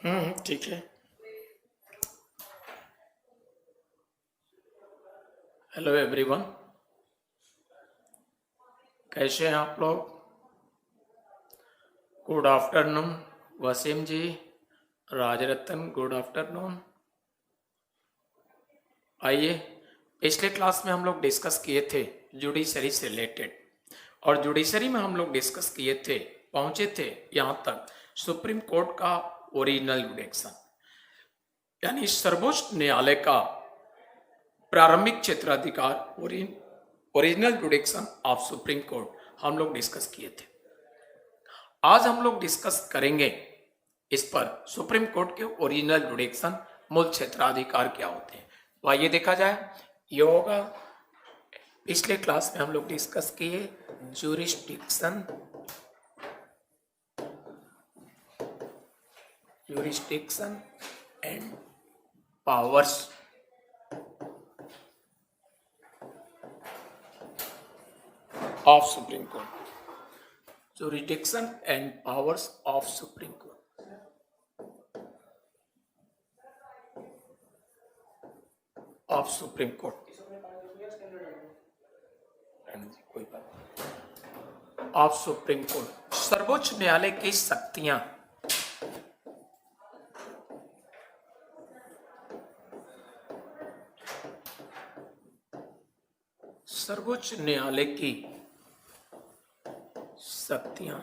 ठीक है। Hello everyone, कैसे हैं आप लोग? गुड आफ्टरनून वसीम जी, राजरतन, गुड आफ्टरनून। आइए, पिछले क्लास में हम लोग डिस्कस किए थे जुडिशरी से रिलेटेड, और जुडिशरी में हम लोग डिस्कस किए थे, पहुंचे थे यहाँ तक सुप्रीम कोर्ट का ओरिजिनल जुडिक्शन, यानी सर्वोच्च न्यायालय का प्रारंभिक क्षेत्राधिकार ओरिजिनल जुडिक्शन ऑफ सुप्रीम कोर्ट हम लोग डिस्कस किए थे। आज हम लोग डिस्कस करेंगे इस पर सुप्रीम कोर्ट के ओरिजिनल जुडिक्शन मूल क्षेत्राधिकार क्या होते हैं। तो आइए देखा जाए। ये होगा, पिछले क्लास में हम लोग डिस्कस किए jurisdiction and powers of Supreme Court. Jurisdiction and powers of Supreme Court. Of Supreme Court. कोई बात। Of Supreme Court. सर्वोच्च न्यायालय की शक्तियां सर्वोच्च न्यायालय की शक्तियां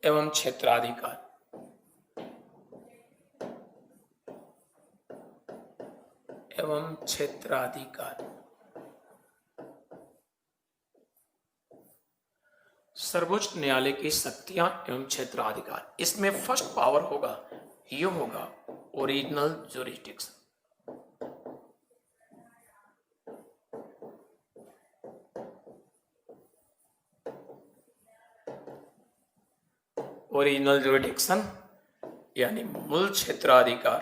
एवं क्षेत्राधिकार सर्वोच्च न्यायालय की शक्तियां एवं क्षेत्राधिकार। इसमें फर्स्ट पावर होगा, ये होगा ओरिजिनल जुरिस्डिक्शन। ओरिजिनल जुरिस्डिक्शन यानी मूल क्षेत्राधिकार,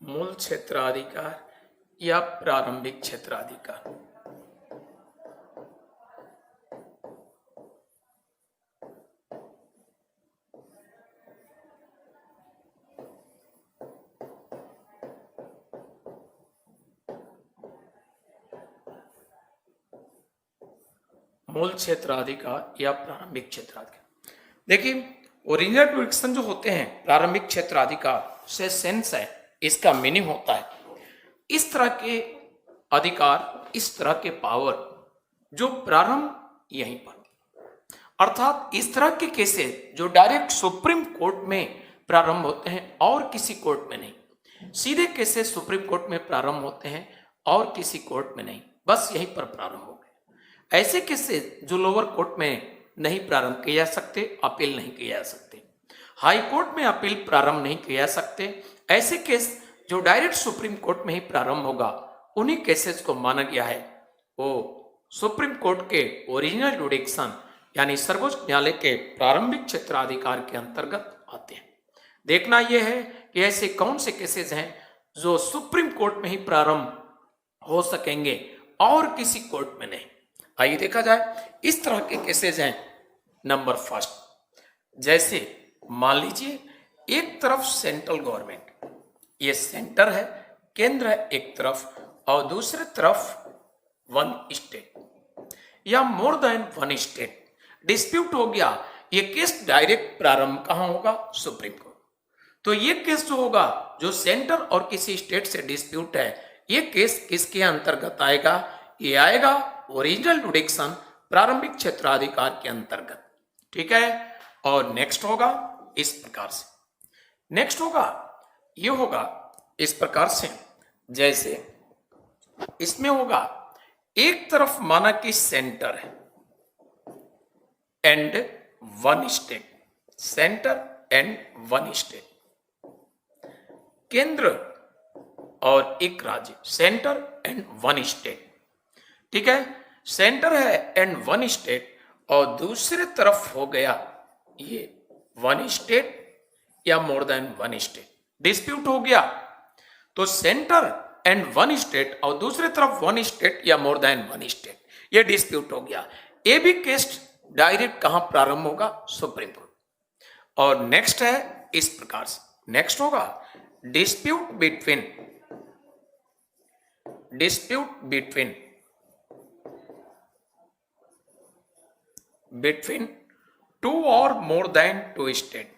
मूल क्षेत्राधिकार या प्रारंभिक क्षेत्राधिकार। मूल क्षेत्राधिकार या प्रारंभिक क्षेत्राधिकार। देखिए, ओरिजिनल जुरिस्डिक्शन जो होते हैं प्रारंभिक क्षेत्राधिकार से सेंस है, इसका मीनिंग होता है इस तरह के अधिकार, इस तरह के पावर जो प्रारंभ यहीं पर, अर्थात इस तरह के केसेस जो डायरेक्ट सुप्रीम कोर्ट में प्रारंभ होते हैं और किसी कोर्ट में नहीं। सीधे केसेस सुप्रीम कोर्ट में प्रारंभ होते हैं और किसी कोर्ट में नहीं, बस यहीं पर प्रारंभ हो गए। ऐसे केसेस जो लोअर कोर्ट में नहीं प्रारंभ किए जा सकते, अपील नहीं किए जा सकते, हाई कोर्ट में अपील प्रारंभ नहीं किए जा सकते, ऐसे केस जो डायरेक्ट सुप्रीम कोर्ट में ही प्रारंभ होगा, उन्हीं केसेस को माना गया है वो सुप्रीम कोर्ट के ओरिजिनल जुडिक्शन यानी सर्वोच्च न्यायालय के प्रारंभिक क्षेत्राधिकार के अंतर्गत आते हैं। देखना यह है कि ऐसे कौन से केसेस हैं जो सुप्रीम कोर्ट में ही प्रारंभ हो सकेंगे और किसी कोर्ट में नहीं। आइए देखा जाए। इस तरह के केसेस हैं। नंबर फर्स्ट, जैसे मान लीजिए एक तरफ सेंट्रल गवर्नमेंट, ये सेंटर है, केंद्र है एक तरफ, और दूसरी तरफ वन स्टेट या more than one state dispute हो गया। ये केस डायरेक्ट प्रारंभ कहां होगा? Supreme court. तो ये केस जो होगा, जो सेंटर और किसी स्टेट से डिस्प्यूट है, ये केस किसके अंतर्गत आएगा? ये आएगा ओरिजिनल जुडिक्शन प्रारंभिक क्षेत्राधिकार के अंतर्गत। ठीक है। और नेक्स्ट होगा इस प्रकार से, नेक्स्ट होगा ये होगा इस प्रकार से, जैसे इसमें होगा एक तरफ माना कि सेंटर है and one state, centre and one state, केंद्र और एक राज्य, सेंटर एंड वन स्टेट। ठीक है, सेंटर है एंड वन स्टेट, और दूसरी तरफ हो गया ये वन स्टेट या more than one state, dispute हो गया। तो सेंटर एंड वन स्टेट और दूसरी तरफ वन स्टेट या मोर देन वन स्टेट, ये डिस्प्यूट हो गया। ये भी केस डायरेक्ट कहां प्रारंभ होगा? Supreme court. और नेक्स्ट है इस प्रकार से, नेक्स्ट होगा डिस्प्यूट बिटवीन टू और मोर देन टू स्टेट।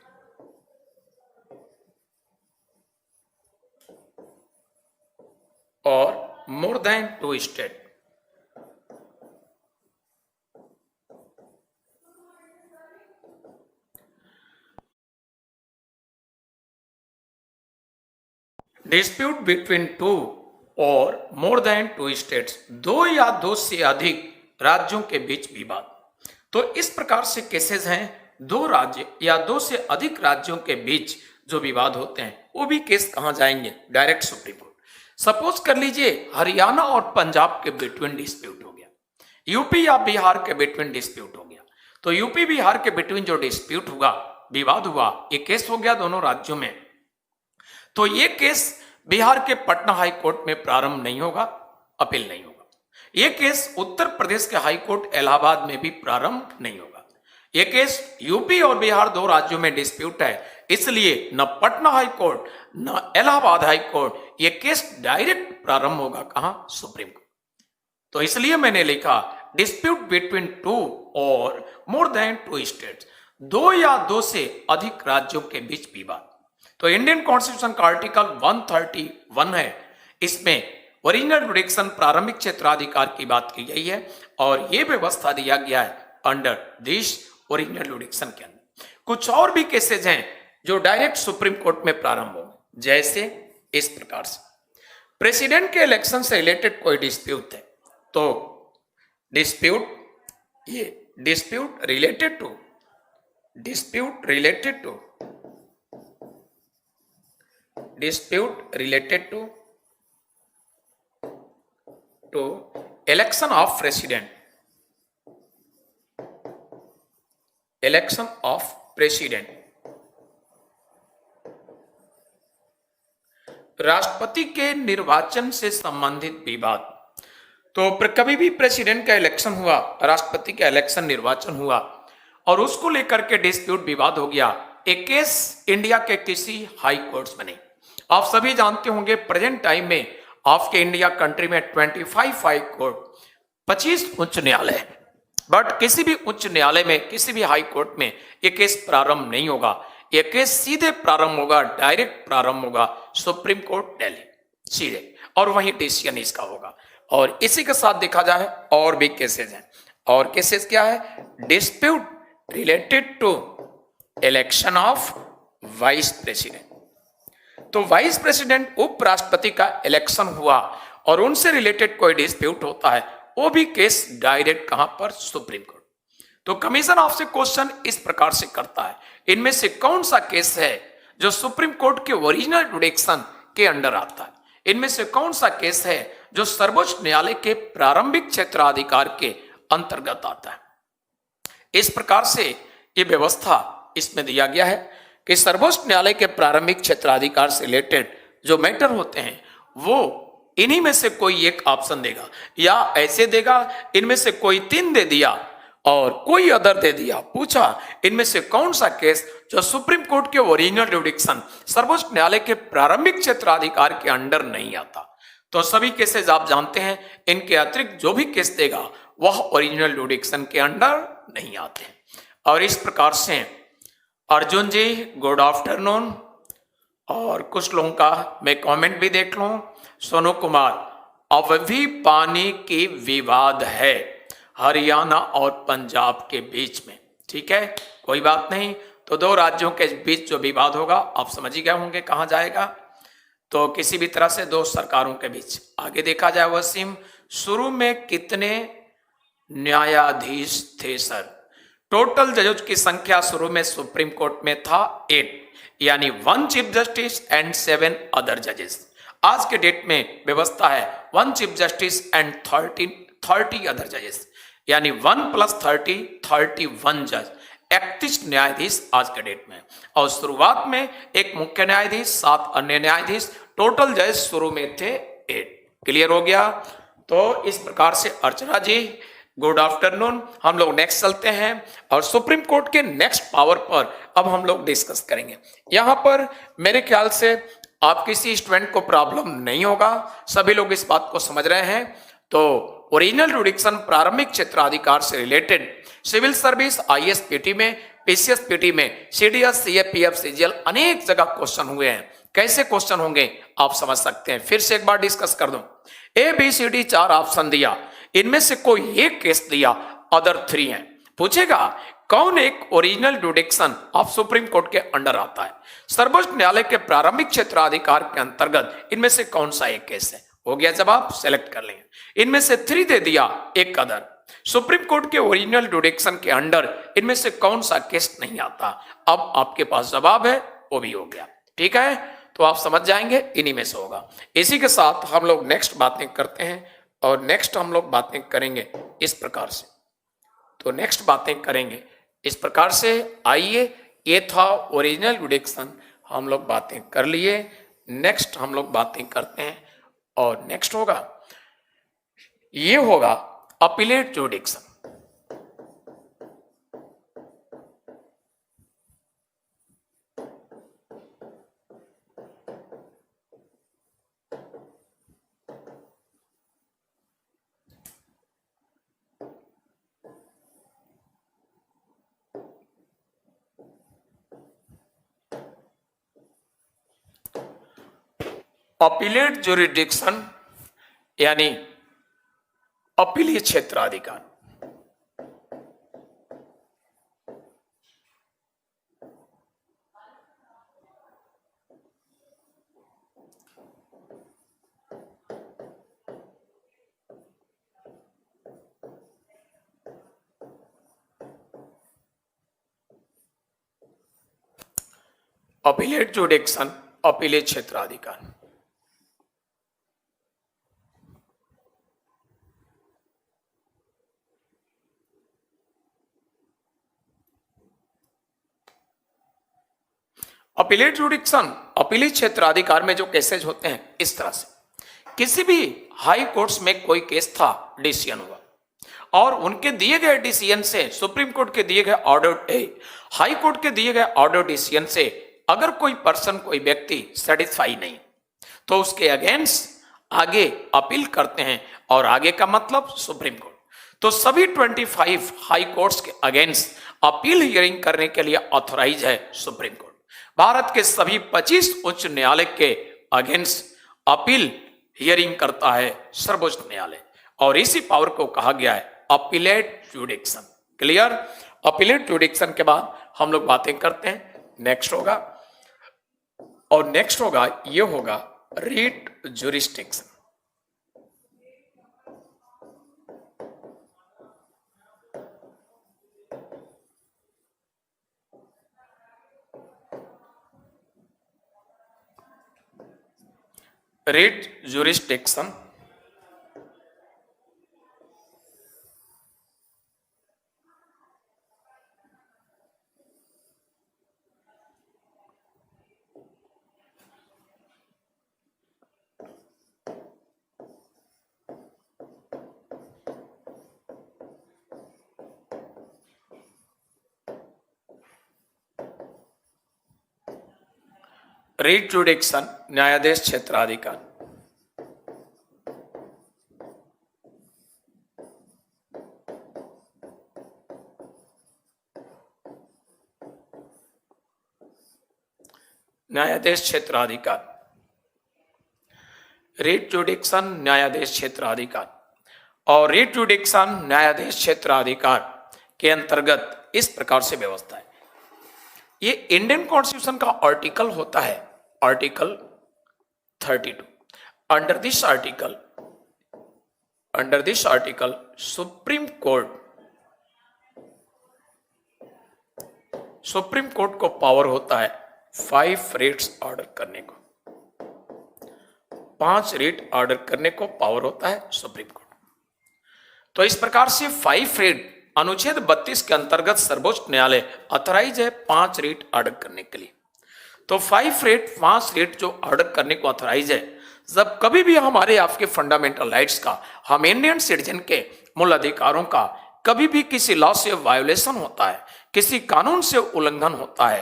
और more than two state. Dispute between two और मोर देन टू स्टेट्स, दो या दो से अधिक राज्यों के बीच विवाद। तो इस प्रकार से केसेस हैं, दो राज्य या दो से अधिक राज्यों के बीच जो विवाद होते हैं वो भी केस कहां जाएंगे? Direct supreme court. सपोज कर लीजिए हरियाणा और पंजाब के बिटवीन डिस्प्यूट हो गया, यूपी या बिहार के बिटवीन डिस्प्यूट हो गया। तो यूपी बिहार के बिटवीन जो डिस्प्यूट हुआ, विवाद हुआ, ये केस हो गया दोनों राज्यों में। तो ये केस बिहार के पटना हाई कोर्ट में प्रारंभ नहीं होगा, अपील नहीं होगा। ये केस उत्तर प्रदेश के हाई कोर्ट इलाहाबाद में भी प्रारंभ नहीं होगा। ये केस यूपी और बिहार दो राज्यों में डिस्प्यूट है, इसलिए न पटना हाई कोर्ट न इलाहाबाद हाई कोर्ट ये केस डायरेक्ट प्रारंभ होगा कहां? Supreme court. तो इसलिए मैंने लिखा डिस्प्यूट बिटवीन टू और मोर देन टू स्टेट्स, दो या दो से अधिक राज्यों के बीच विवाद। तो इंडियन कॉन्स्टिट्यूशन का आर्टिकल 131 है, इसमें ओरिजिनल जुडिक्शन प्रारंभिक क्षेत्राधिकार की बात की गई है और यह व्यवस्था दिया गया है अंडर दिस ओरिजिनल जुडिक्शन के अंदर। कुछ और भी केसेज हैं जो डायरेक्ट सुप्रीम कोर्ट में प्रारंभ होंगे, जैसे इस प्रकार से प्रेसिडेंट के इलेक्शन से रिलेटेड कोई डिस्प्यूट है, तो dispute related to election of president, राष्ट्रपति के निर्वाचन से संबंधित विवाद। तो कभी भी प्रेसिडेंट का इलेक्शन हुआ, राष्ट्रपति का इलेक्शन निर्वाचन हुआ और उसको लेकर के डिस्प्यूट विवाद हो गया, एक केस इंडिया के किसी हाई कोर्ट्स में नहीं। आप सभी जानते होंगे प्रेजेंट टाइम में आपके इंडिया कंट्री में 25 हाई कोर्ट, 25 उच्च न्यायालय, बट किसी भी उच्च न्यायालय में, किसी भी हाई कोर्ट में यह केस प्रारंभ नहीं होगा। यह केस सीधे प्रारंभ होगा, डायरेक्ट प्रारंभ होगा सुप्रीम कोर्ट दिल्ली सीधे, और वहीं डिसीजन इसका होगा। और इसी के साथ देखा जाए और भी केसेस हैं, और केसेस क्या है? Dispute related to election of vice president. तो वाइस प्रेसिडेंट, उपराष्ट्रपति का इलेक्शन हुआ और उनसे रिलेटेड कोई डिस्प्यूट होता है, वो भी केस डायरेक्ट कहां पर? Supreme court. तो कमीशन आपसे क्वेश्चन इस प्रकार से करता है, इनमें से कौन सा केस है जो सुप्रीम कोर्ट के ओरिजिनल जुडिक्शन के अंडर आता है? इनमें से कौन सा केस है जो सर्वोच्च न्यायालय के प्रारंभिक क्षेत्राधिकार के अंतर्गत आता है? इस प्रकार से ये व्यवस्था इसमें दिया गया है कि सर्वोच्च न्यायालय के प्रारंभिक क्षेत्राधिकार से रिलेटेड जो मैटर होते हैं वो इन्हीं में से कोई एक ऑप्शन देगा, या ऐसे देगा इनमें से कोई 3 दे दिया और कोई अदर दे दिया। पूछा इनमें से कौन सा केस जो सुप्रीम कोर्ट के ओरिजिनल जुडिक्शन, सर्वोच्च न्यायालय के प्रारंभिक क्षेत्राधिकार के अंडर नहीं आता। तो सभी केसेस आप जानते हैं, इनके अतिरिक्त जो भी केस देगा वह ओरिजिनल जुडिक्शन के अंडर नहीं आते। और इस प्रकार से अर्जुन जी गुड आफ्टरनून, और कुछ लोगों का मैं कमेंट भी देख लूं। सोनू कुमार, अब भी पानी की विवाद है हरियाणा और पंजाब के बीच में, ठीक है, कोई बात नहीं। तो दो राज्यों के बीच जो विवाद होगा आप समझ ही गए होंगे कहां जाएगा। तो किसी भी तरह से दो सरकारों के बीच। आगे देखा जाए वसीम, शुरू में कितने न्यायाधीश थे सर? टोटल जजेस की संख्या शुरू में सुप्रीम कोर्ट में था 8, यानी 1 चीफ जस्टिस एंड 7 अदर जजेस। आज के डेट में व्यवस्था है 1 चीफ जस्टिस एंड 30 अदर जजेस, यानी 1 + 30 31 जज, 31 न्यायाधीश आज के डेट में। और शुरुआत में एक मुख्य न्यायाधीश, 7 अन्य न्यायाधीश, टोटल जज शुरू में थे 8। क्लियर हो गया? तो इस प्रकार से अर्चना जी गुड आफ्टरनून। हम लोग नेक्स्ट चलते हैं और सुप्रीम कोर्ट के नेक्स्ट पावर पर अब हम लोग डिस्कस करेंगे। यहां पर मेरे ख्याल से आप किसी स्टूडेंट को प्रॉब्लम नहीं होगा, सभी लोग इस बात को समझ रहे हैं। तो ओरिजिनल जुडिक्शन प्रारंभिक क्षेत्राधिकार से related civil service, IAS PT में, पीसीएस पीटी में, सीडीएस, सीएपीएफ, सीजीएल अनेक जगह क्वेश्चन हुए हैं। कैसे क्वेश्चन होंगे आप समझ सकते हैं। फिर से एक बार डिस्कस कर दूं। A B C D 4 option दिया, इनमें से कोई एक केस दिया, अदर 3 हैं। पूछेगा कौन एक ओरिजिनल जुडिक्शन ऑफ सुप्रीम कोर्ट के अंडर आता है। सर्वोच्च न्यायालय के प्रारंभिक क्षेत्राधिकार के अंतर्गत इनमें से कौन सा एक केस है। हो गया जवाब, सेलेक्ट कर लेंगे। इनमें से 3 दे दिया, एक अदर। सुप्रीम कोर्ट के ओरिजिनल जुडिक्शन के अंडर इनमें से कौन सा केस नहीं आता। अब आपके पास जवाब है, वो भी हो गया। ठीक है, तो आप समझ जाएंगे इन्हीं में से होगा। इसी के साथ हम लोग नेक्स्ट बातें करते हैं और नेक्स्ट हम लोग बातें करेंगे इस प्रकार से। तो नेक्स्ट बातें करेंगे इस प्रकार से। आइए, ये था ओरिजिनल जुडिक्शन, हम लोग बातें कर लिए। नेक्स्ट हम लोग बातें करते हैं और नेक्स्ट होगा, ये होगा अपीलेट जुडिक्शन। अपीलेट जुरिडिक्शन यानी अपीलीय क्षेत्राधिकार। अपीलेट जुडिक्शन, अपीलीय क्षेत्राधिकार। अपीलेट जुडिक्शन, अपीलीय क्षेत्राधिकार में जो केसेज होते हैं इस तरह से, किसी भी हाई कोर्ट्स में कोई केस था, डिसीजन हुआ और उनके दिए गए डिसीजन से, सुप्रीम कोर्ट के दिए गए ऑर्डर, हाई कोर्ट के दिए गए ऑर्डर डिसीजन से अगर कोई पर्सन, कोई व्यक्ति सेटिस्फाई नहीं, तो उसके अगेंस्ट आगे अपील करते हैं। और आगे का मतलब सुप्रीम कोर्ट। तो सभी 25 हाई कोर्ट्स के अगेंस्ट अपील हियरिंग करने के लिए ऑथोराइज है सुप्रीम कोर्ट। भारत के सभी 25 उच्च न्यायालय के अगेंस्ट अपील हियरिंग करता है सर्वोच्च न्यायालय, और इसी पावर को कहा गया है अपीलेट जुडिक्शन। क्लियर? अपीलेट जुडिक्शन के बाद हम लोग बातें करते हैं, नेक्स्ट होगा, और नेक्स्ट होगा, ये होगा writ jurisdiction. Writ jurisdiction writ jurisdiction न्यायाधीश क्षेत्राधिकार। न्यायाधीश क्षेत्राधिकार, रीट जुडिक्शन न्यायाधीश क्षेत्राधिकार। और रीट जुडिक्शन न्यायाधीश क्षेत्राधिकार के अंतर्गत इस प्रकार से व्यवस्था है। ये इंडियन कॉन्स्टिट्यूशन का आर्टिकल होता है, article 32। Under this article supreme court को पावर होता है 5 रेट्स ऑर्डर करने को, 5 रेट ऑर्डर करने को पावर होता है सुप्रीम कोर्ट। तो इस प्रकार से 5 रेट अनुच्छेद 32 के अंतर्गत सर्वोच्च न्यायालय ऑथराइज है 5 रेट ऑर्डर करने के लिए। तो 5 रेट जो ऑर्डर करने को ऑथराइज है, जब कभी भी हमारे आपके फंडामेंटल राइट्स का, हम इंडियन सिटीजन के मूल अधिकारों का कभी भी किसी लॉ से वायोलेशन होता है, किसी कानून से उल्लंघन होता है,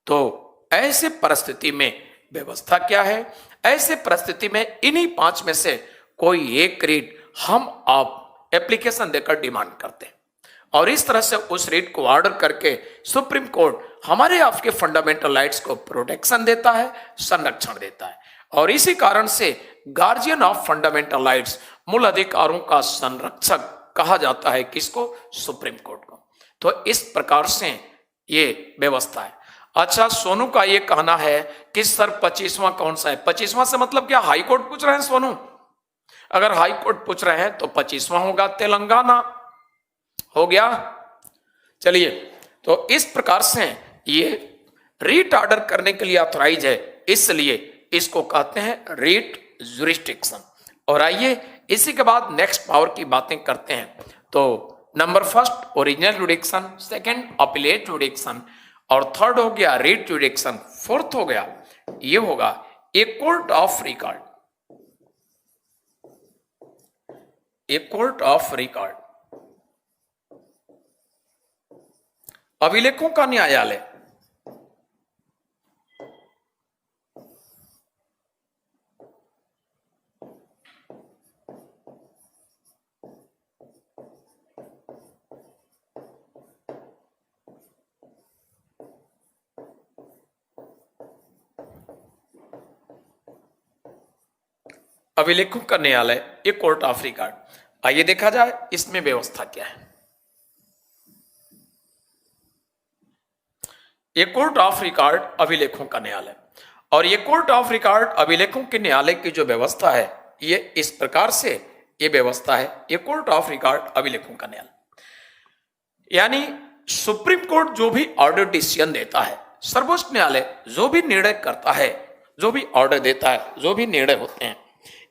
तो ऐसे परिस्थिति में व्यवस्था क्या है? ऐसे परिस्थिति में इन्हीं 5 में से कोई एक रीट हम आप एप्लीकेशन देकर डिमांड करते हैं और इस तरह से उस रीट को ऑर्डर करके सुप्रीम कोर्ट हमारे आपके फंडामेंटल राइट्स को प्रोटेक्शन देता है, संरक्षण देता है। और इसी कारण से गार्जियन ऑफ फंडामेंटल राइट्स, मूल अधिकारों का संरक्षक कहा जाता है किसको? सुप्रीम कोर्ट को। तो इस प्रकार से ये व्यवस्था है। अच्छा, सोनू का ये कहना है कि सर 25वां कौन सा है? 25वां से मतलब क्या हाई कोर्ट पूछ रहे हैं सोनू? अगर हाई कोर्ट पूछ रहे हैं तो 25वां होगा तेलंगाना। हो गया? चलिए, तो इस प्रकार से ये रीट ऑर्डर करने के लिए ऑथराइज है, इसलिए इसको कहते हैं रीट जुरिस्डिक्शन। और आइए इसी के बाद नेक्स्ट पावर की बातें करते हैं। तो number first original jurisdiction, second appellate jurisdiction, और थर्ड हो गया रीट जुरिडिक्शन, फोर्थ हो गया ये होगा a court of record. A court of record, अभिलेखों का न्यायालय। अभिलेखों का न्यायालय, ए कोर्ट ऑफ रिकॉर्ड। आइए देखा जाए इसमें व्यवस्था क्या है। ए कोर्ट ऑफ रिकॉर्ड अभिलेखों का न्यायालय, और ये कोर्ट ऑफ रिकॉर्ड अभिलेखों के न्यायालय की जो व्यवस्था है ये इस प्रकार से ये व्यवस्था है। ए कोर्ट ऑफ रिकॉर्ड अभिलेखों का न्यायालय यानी सुप्रीम कोर्ट जो भी ऑर्डर डिसीजन देता है, सर्वोच्च न्यायालय जो भी निर्णय करता है, जो भी ऑर्डर देता है, जो भी निर्णय होते हैं,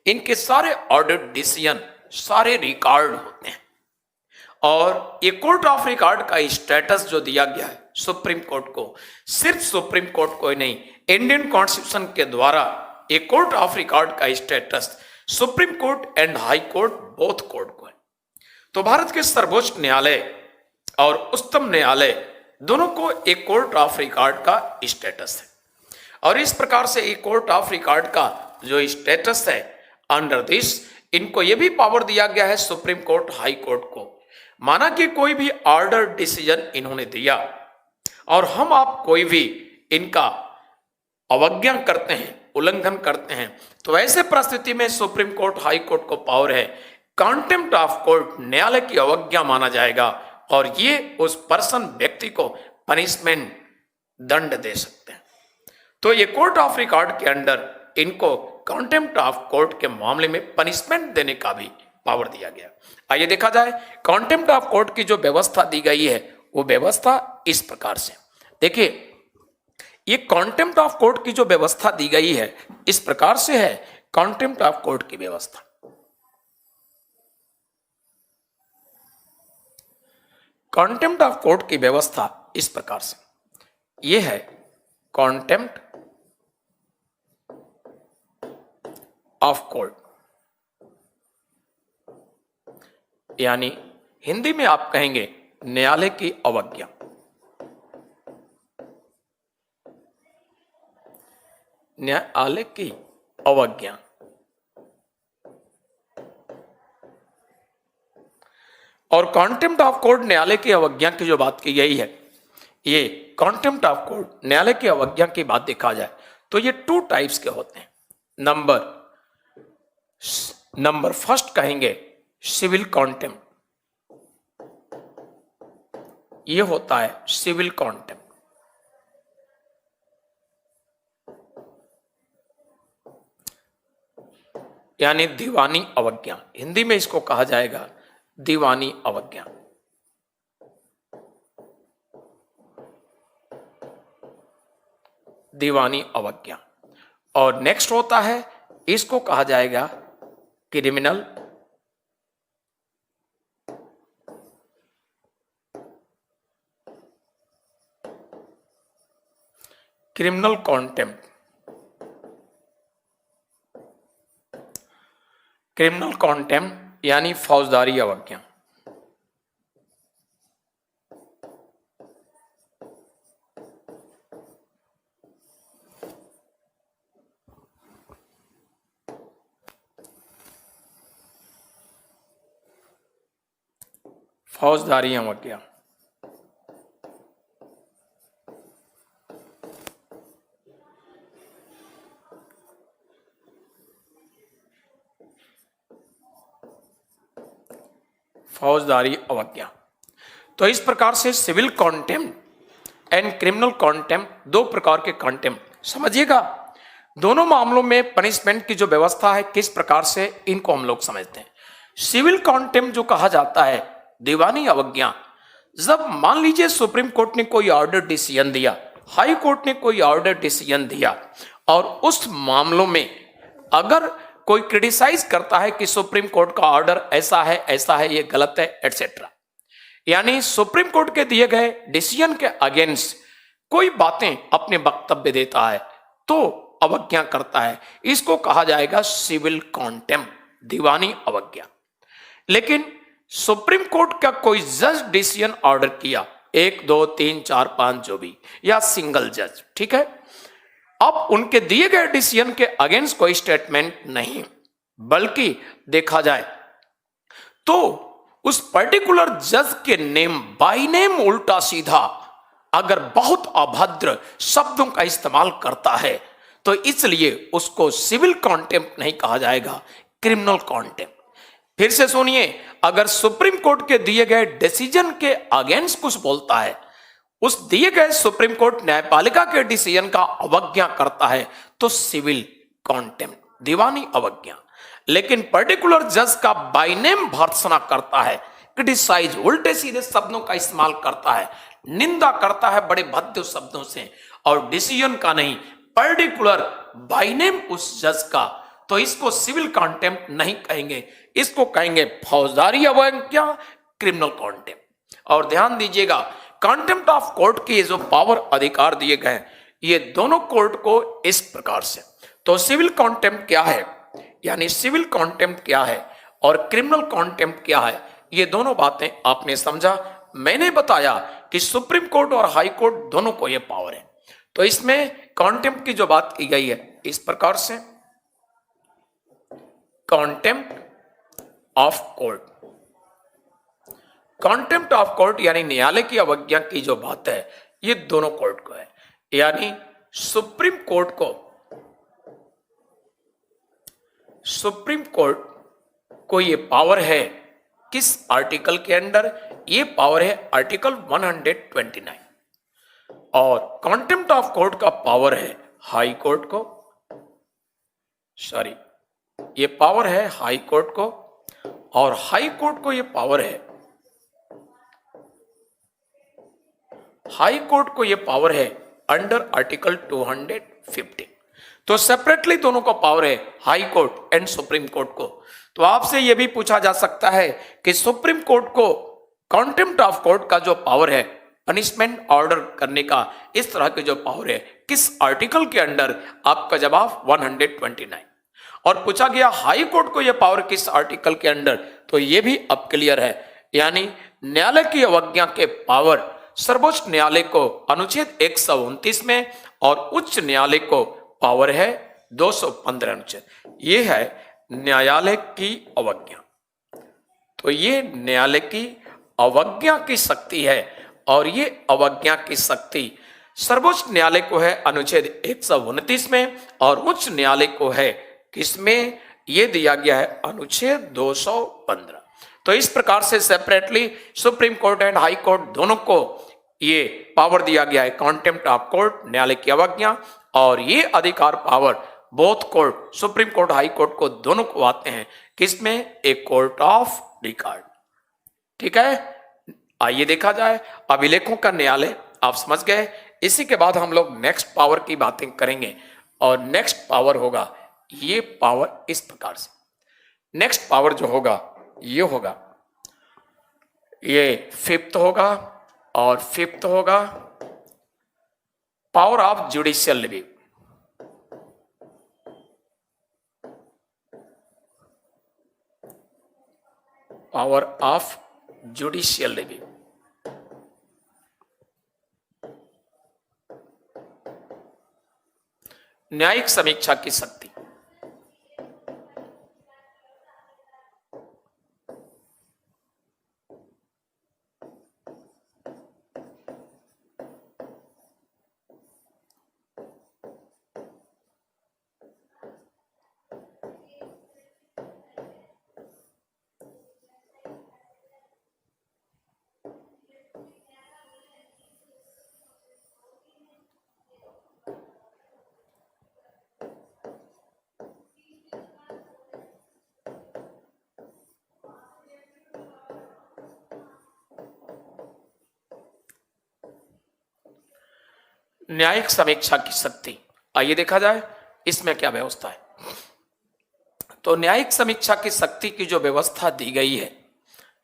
इनके सारे ऑर्डर डिसीजन सारे रिकॉर्ड होते हैं। और ये कोर्ट ऑफ रिकॉर्ड का स्टेटस जो दिया गया है सुप्रीम कोर्ट को, सिर्फ सुप्रीम कोर्ट को ही नहीं, इंडियन कॉन्स्टिट्यूशन के द्वारा ये कोर्ट ऑफ रिकॉर्ड का status supreme court and high court both court को है। तो भारत के सर्वोच्च न्यायालय और उच्चतम न्यायालय दोनों को एक कोर्ट ऑफ रिकॉर्ड का स्टेटस है। और इस प्रकार से एक कोर्ट ऑफ रिकॉर्ड का जो स्टेटस है, अंडर दिस इनको यह भी पावर दिया गया है सुप्रीम कोर्ट हाई कोर्ट को, माना कि कोई भी ऑर्डर डिसीजन इन्होंने दिया और हम आप कोई भी इनका अवज्ञा करते हैं, उल्लंघन करते हैं, तो ऐसे परिस्थिति में सुप्रीम कोर्ट हाई कोर्ट को पावर है कंटेम्प्ट ऑफ कोर्ट, न्यायालय की अवज्ञा माना जाएगा और ये उस पर्सन व्यक्ति को पनिशमेंट दंड दे सकते हैं। तो ये कोर्ट ऑफ रिकॉर्ड के अंडर इनको कंटेम्प्ट ऑफ कोर्ट के मामले में पनिशमेंट देने का भी पावर दिया गया। आइए देखा जाए कंटेम्प्ट ऑफ कोर्ट की जो व्यवस्था दी गई है वो व्यवस्था इस प्रकार से। देखिए, ये कंटेम्प्ट ऑफ कोर्ट की जो व्यवस्था दी गई है इस प्रकार से है। कंटेम्प्ट ऑफ कोर्ट की व्यवस्था, कंटेम्प्ट ऑफ कोर्ट की व्यवस्था इस प्रकार से ये है। कंटेम्प्ट ऑफ कोर्ट यानी हिंदी में आप कहेंगे न्यायालय की अवज्ञा। न्यायालय की अवज्ञा। और कंटेम्प्ट ऑफ कोर्ट न्यायालय की अवज्ञा की जो बात की गई है, ये कंटेम्प्ट ऑफ कोर्ट न्यायालय की अवज्ञा की बात देखा जाए तो ये 2 टाइप्स के होते हैं। नंबर फर्स्ट कहेंगे सिविल कंटेम्प्ट, ये होता है सिविल कंटेम्प्ट। यानी दीवानी अवज्ञा, हिंदी में इसको कहा जाएगा दीवानी अवज्ञा। दीवानी अवज्ञा। और नेक्स्ट होता है, इसको कहा जाएगा क्रिमिनल कंटेम्प्ट। क्रिमिनल कॉन्टेम्प्ट यानी फौजदारी अवज्ञा। फौजदारी अवज्ञा। फौजदारी अवज्ञा। तो इस प्रकार से civil contempt and criminal contempt दो प्रकार के कॉन्टेम्प्ट समझिएगा। दोनों मामलों में पनिशमेंट की जो व्यवस्था है किस प्रकार से इनको हम लोग समझते हैं। सिविल कॉन्टेम्प्ट जो कहा जाता है, दीवानी अवज्ञा, जब मान लीजिए सुप्रीम कोर्ट ने कोई ऑर्डर डिसीजन दिया, हाई कोर्ट ने कोई ऑर्डर डिसीजन दिया और उस मामलों में अगर कोई क्रिटिसाइज करता है कि सुप्रीम कोर्ट का ऑर्डर ऐसा है, ये गलत है, एटसेट्रा, यानी सुप्रीम कोर्ट के दिए गए डिसीजन के अगेंस्ट कोई बातें अपने वक्तव्य देता है तो अवज्ञा करता है, इसको कहा जाएगा सिविल कॉन्टेम्प्ट, दीवानी अवज्ञा। लेकिन सुप्रीम कोर्ट का कोई जज डिसीजन ऑर्डर किया, 1 2 3 4 5 जो भी, या सिंगल जज, ठीक है, अब उनके दिए गए डिसीजन के अगेंस्ट कोई स्टेटमेंट नहीं, बल्कि देखा जाए तो उस पर्टिकुलर जज के नेम बाय नेम उल्टा सीधा अगर बहुत अभद्र शब्दों का इस्तेमाल करता है तो इसलिए उसको सिविल कॉन्टेम्प्ट नहीं कहा जाएगा, क्रिमिनल कॉन्टेम्प्ट। फिर से सुनिए, अगर सुप्रीम कोर्ट के दिए गए डिसीजन के अगेंस्ट कुछ बोलता है, उस दिए गए सुप्रीम कोर्ट न्यायपालिका के डिसीजन का अवज्ञा करता है तो सिविल कॉन्टेम्प्ट, दीवानी अवज्ञा। लेकिन पर्टिकुलर जज का बाय नेम भर्त्सना करता है, क्रिटिसाइज, उल्टे सीधे शब्दों का इस्तेमाल करता है, निंदा करता है बड़े भद्दे शब्दों से, और डिसीजन का नहीं, पर्टिकुलर बाय नेम उस जज का, तो इसको सिविल कॉन्टेम्प्ट नहीं कहेंगे, इसको कहेंगे फौजदारी अवज्ञा, क्रिमिनल कॉन्टेम्प्ट। और ध्यान दीजिएगा, कॉन्टेम्प्ट ऑफ कोर्ट के जो पावर अधिकार दिए गए ये दोनों कोर्ट को इस प्रकार से, तो सिविल कॉन्टेम्प्ट क्या है, यानी सिविल कॉन्टेम्प्ट क्या है और क्रिमिनल कॉन्टेम्प्ट क्या है, ये दोनों बातें आपने समझा। मैंने बताया कि सुप्रीम कोर्ट और हाई कोर्ट दोनों को ये पावर है। तो इसमें कॉन्टेम्प्ट की जो बात की गई है इस प्रकार से, contempt of court, contempt of court यानी न्यायालय की अवज्ञा की जो बात है ये दोनों कोर्ट को है, यानी सुप्रीम कोर्ट को ये पावर है किस आर्टिकल के अंडर, ये पावर है आर्टिकल 129, और कॉन्टेम्प्ट ऑफ कोर्ट का पावर है हाई कोर्ट को, सॉरी ये पावर है हाई कोर्ट को, और हाई कोर्ट को ये पावर है, हाई कोर्ट को ये पावर है अंडर आर्टिकल 250। तो सेपरेटली दोनों को पावर है, high court and supreme court को। तो आपसे यह भी पूछा जा सकता है कि सुप्रीम कोर्ट को कॉन्टेम्प्ट ऑफ कोर्ट का जो पावर है, पनिशमेंट ऑर्डर करने का, इस तरह के जो पावर है, किस आर्टिकल के अंडर, आपका जवाब 129। और पूछा गया हाई कोर्ट को यह पावर किस आर्टिकल के अंडर, तो यह भी अब क्लियर है, यानी न्यायालय की अवज्ञा के पावर सर्वोच्च न्यायालय को अनुच्छेद 129 में, और उच्च न्यायालय को पावर है 215 अनुच्छेद। ये है न्यायालय की अवज्ञा। तो ये न्यायालय की अवज्ञा की शक्ति है, और ये अवज्ञा की शक्ति सर्वोच्च न्यायालय को है अनुच्छेद 129 में, और उच्च न्यायालय को है किसमें, ये दिया गया है अनुच्छेद 215। तो इस प्रकार से separately supreme court and high court दोनों को ये पावर दिया गया है, कॉन्टेम्प्ट ऑफ कोर्ट, न्यायालय की अवज्ञा, और ये अधिकार power both court, supreme court high court को दोनों को आते हैं किसमें, एक कोर्ट ऑफ रिकॉर्ड। ठीक है, आइए देखा जाए अभिलेखों का न्यायालय, आप समझ गए। इसी के बाद हम लोग नेक्स्ट पावर की बातें करेंगे, और नेक्स्ट पावर होगा ये पावर इस प्रकार से। नेक्स्ट पावर जो होगा ये होगा, ये फिफ्थ होगा, और फिफ्थ होगा power of judicial review. Power of judicial review. न्यायिक समीक्षा की शक्ति। न्यायिक समीक्षा की शक्ति, आइए देखा जाए इसमें क्या व्यवस्था है। तो न्यायिक समीक्षा की शक्ति की जो व्यवस्था दी गई है,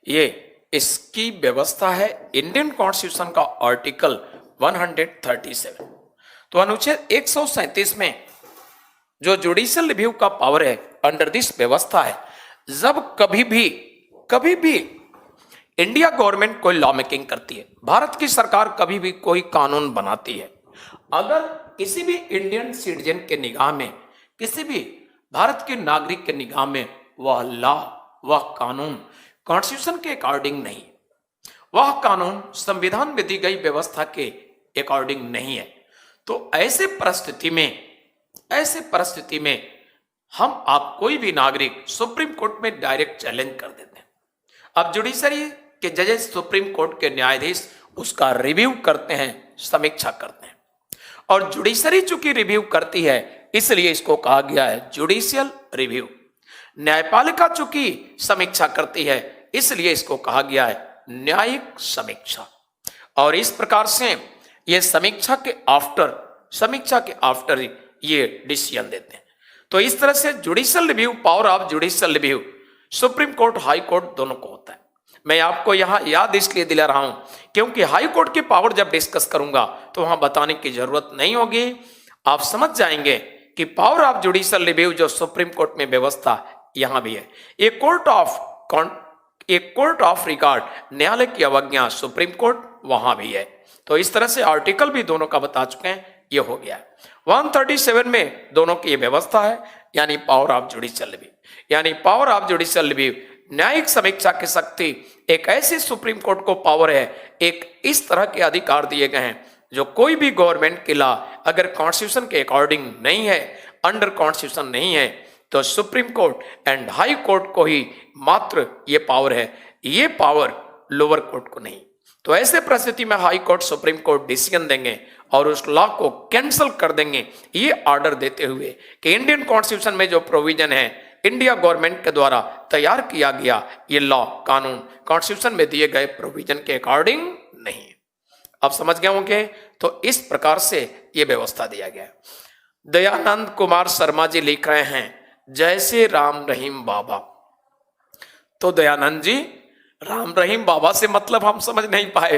ये इसकी व्यवस्था है इंडियन कॉन्स्टिट्यूशन का आर्टिकल 137। तो अनुच्छेद 137 में जो जुडिशियल रिव्यू का पावर है अंडर दिस व्यवस्था है, जब कभी भी इंडिया गवर्नमेंट कोई लॉ मेकिंग करती है, भारत की सरकार कभी भी कोई कानून बनाती है, अगर किसी भी इंडियन सिटीजन के निगाह में, किसी भी भारत के नागरिक के निगाह में वह लॉ, वह कानून कॉन्स्टिट्यूशन के अकॉर्डिंग नहीं, वह कानून संविधान में दी गई व्यवस्था के अकॉर्डिंग नहीं है, तो ऐसे परिस्थिति में हम आप कोई भी नागरिक सुप्रीम कोर्ट में डायरेक्ट चैलेंज कर देते हैं। अब जुडिशरी के जजेस, सुप्रीम कोर्ट के न्यायाधीश उसका रिव्यू करते हैं, समीक्षा करते हैं, और जुडिशरी चूंकि रिव्यू करती है इसलिए इसको कहा गया है जुडिशियल रिव्यू। न्यायपालिका चूंकि समीक्षा करती है इसलिए इसको कहा गया है न्यायिक समीक्षा। और इस प्रकार से ये समीक्षा के आफ्टर ये डिसीजन देते हैं। तो इस तरह से judicial review, power of judicial review supreme court, high court दोनों को होता है। मैं आपको यहां याद इसलिए दिला रहा हूं क्योंकि हाई कोर्ट की पावर जब डिस्कस करूंगा तो वहां बताने की जरूरत नहीं होगी, आप समझ जाएंगे कि पावर ऑफ जुडिशियल रिव्यू जो सुप्रीम कोर्ट में व्यवस्था यहां भी है। एक कोर्ट ऑफ रिकॉर्ड, न्यायालय की अवज्ञा सुप्रीम कोर्ट वहां भी है। तो इस तरह से आर्टिकल भी दोनों का बता चुके हैं, ये हो गया 137 में दोनों की ये व्यवस्था है, यानी पावर ऑफ जुडिशियल रिव्यू। यानी पावर ऑफ जुडिशियल रिव्यू न्यायिक समीक्षा की शक्ति, एक ऐसी सुप्रीम कोर्ट को पावर है, एक इस तरह के अधिकार दिए गए हैं जो कोई भी गवर्नमेंट की लॉ अगर कॉन्स्टिट्यूशन के अकॉर्डिंग नहीं है, अंडर कॉन्स्टिट्यूशन नहीं है, तो supreme court and high court को ही मात्र ये पावर है, ये पावर लोअर कोर्ट को नहीं। तो ऐसे परिस्थिति में high court, supreme court decision देंगे और उस लॉ को कैंसिल कर देंगे, ये ऑर्डर देते हुए कि इंडियन कॉन्स्टिट्यूशन में जो प्रोविजन है इंडिया गवर्नमेंट के द्वारा तैयार किया गया, ये लॉ, कानून कॉन्स्टिट्यूशन में दिए गए प्रोविजन के अकॉर्डिंग नहीं। अब समझ गए होंगे। तो इस प्रकार से ये व्यवस्था दिया गया। दयानंद कुमार शर्मा जी लिख रहे हैं, जैसे राम रहीम बाबा। तो दयानंद जी, राम रहीम बाबा से मतलब हम समझ नहीं पाए।